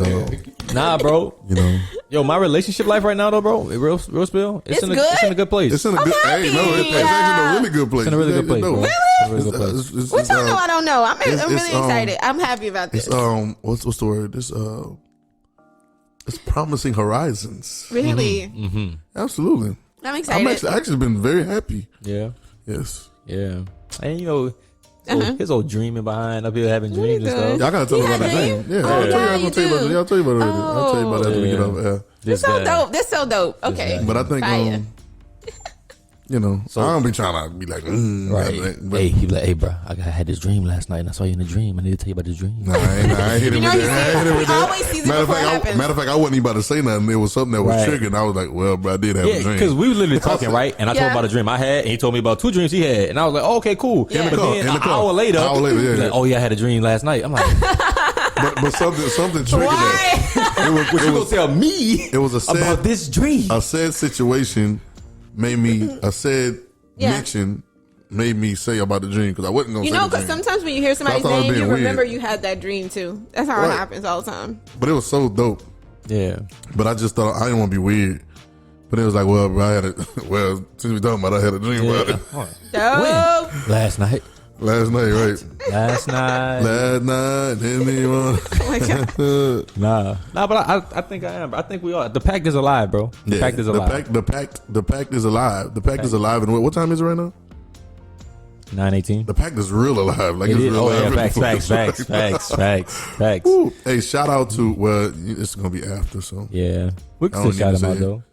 Nah, bro. you know, Yo, my relationship life right now, though, bro. Real spill. It's It's good? in a good place. it's in a good. happy. Hey, no, it's actually a really good place. It's in a really good place, No, bro. it's- It's a really good place. it's- Which I know I don't know. I'm it's, really excited. I'm happy about this. It's what's the word? It's promising horizons. Really, Absolutely. I'm I'm excited. actually been very happy. Yeah. Yes. Yeah. And you know, his old dreaming behind up here having dreams and good. stuff. Y'all gotta tell You us about had that dreams? dream. Yeah, Oh, I'll tell you. yeah, I'm you gonna tell you about it. do. I'll tell you about it later. I'll tell you about it after we get Yeah. off air. This so guy. dope. That's so dope. Okay. But I think, Fire. you know, I don't be trying to be like, Right. but Hey, he be like, hey, bro, I had this dream last night, and I saw you in a dream. I need to tell you about this dream. nah, I ain't hit him You know, with that. I ain't hit him with he that. always sees it before it happens. Matter of fact, I wasn't even about to say nothing. It was something that was Right. triggered. And I was like, well, bro, I did have a Yeah, dream. because we were literally talking, right? And I told him Yeah. about a dream I had, and he told me about 2 dreams he had. And I was like, oh, okay, cool. In the But car, then in the an car. hour later, Hour later, yeah, he's like, yeah. oh, yeah, I had a dream last night. I'm like, but something triggered that. Why? what you gonna tell me It was a sad, about this dream? a sad situation made me, a sad Yeah. mention made me say about the dream because I wasn't going to You say know, the because dream. sometimes when you hear somebody's thought it was name, you being remember weird. you had that dream too. That's how it Right. happens all the time. But it was so dope. Yeah. But I just thought I didn't want to be weird. But it was like, well, bro, I had it. Well, since we talking about it, I had a dream about it Dope. Last night. last night, right? Last night. Last night, didn't even. Oh my God. Nah, but I think I am. I think we are. The pact is alive, bro. The pact is alive. The pact is alive. The pact is alive. And what time is it right now? 9:18. The pact is real alive. Like It it's is. real Oh yeah, alive. facts. Woo. Hey, shout out to it's gonna be after. So Yeah, we I can don't still need shout to him out say it. though.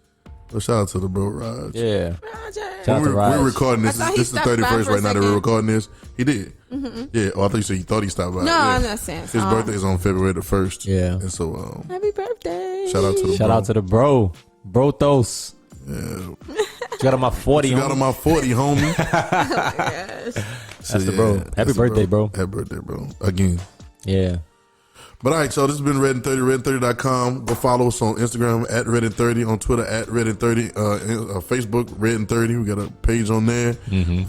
But shout out to the bro Raj. Yeah, Roger. Shout out to Raj. We're recording this. I thought he This is the stopped by 31st for a right now that we're second. recording this. He did. Yeah. Oh, I thought you said you thought he stopped by. No, Yeah. I'm not saying. His birthday is on February the 1st. Yeah. And so Happy birthday. shout out to the Shout bro. out to the bro, Brothos. Yeah. You got on my 40. You got on my 40, homie. Yes. So, That's the bro. Happy that's the birthday, bro. Happy birthday, bro. Again. Yeah. But all right, so this has been Redin30, Redin30.com. Go follow us on Instagram at Redin30, on Twitter at Redin30, Facebook Redin30. We got a page on there.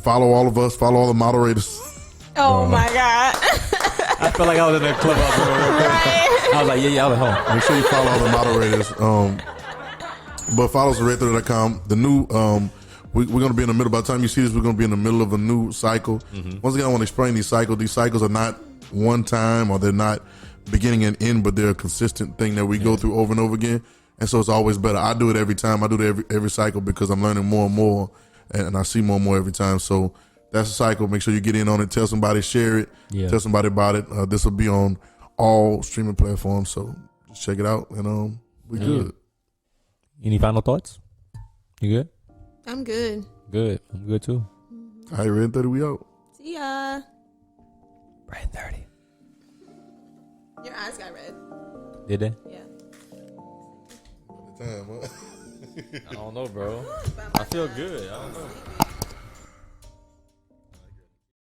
Follow all of us. Follow all the moderators. Oh my God. I felt like I was in that club out there. Right. I was like, yeah, I was at home. Make sure you follow all the moderators. But follow us at Redin30.com. The new, we're going to be in the middle. By the time you see this, we're going to be in the middle of a new cycle. Once again, I want to explain these cycles. These cycles are not one time, or they're not beginning and end, but they're a consistent thing that we go through over and over again. And so it's always better. I do it every time. I do it every cycle because I'm learning more and more, and I see more and more every time. So that's a cycle. Make sure you get in on it. Tell somebody, share it. Yeah. Tell somebody about it. This will be on all streaming platforms. So just check it out, and we good. Any final thoughts? You good? I'm good. Good. I'm good too. All right, Redin30, we out. See ya. Redin30. Your eyes got red. Did they? Yeah. I don't know, bro. I feel good. I don't know.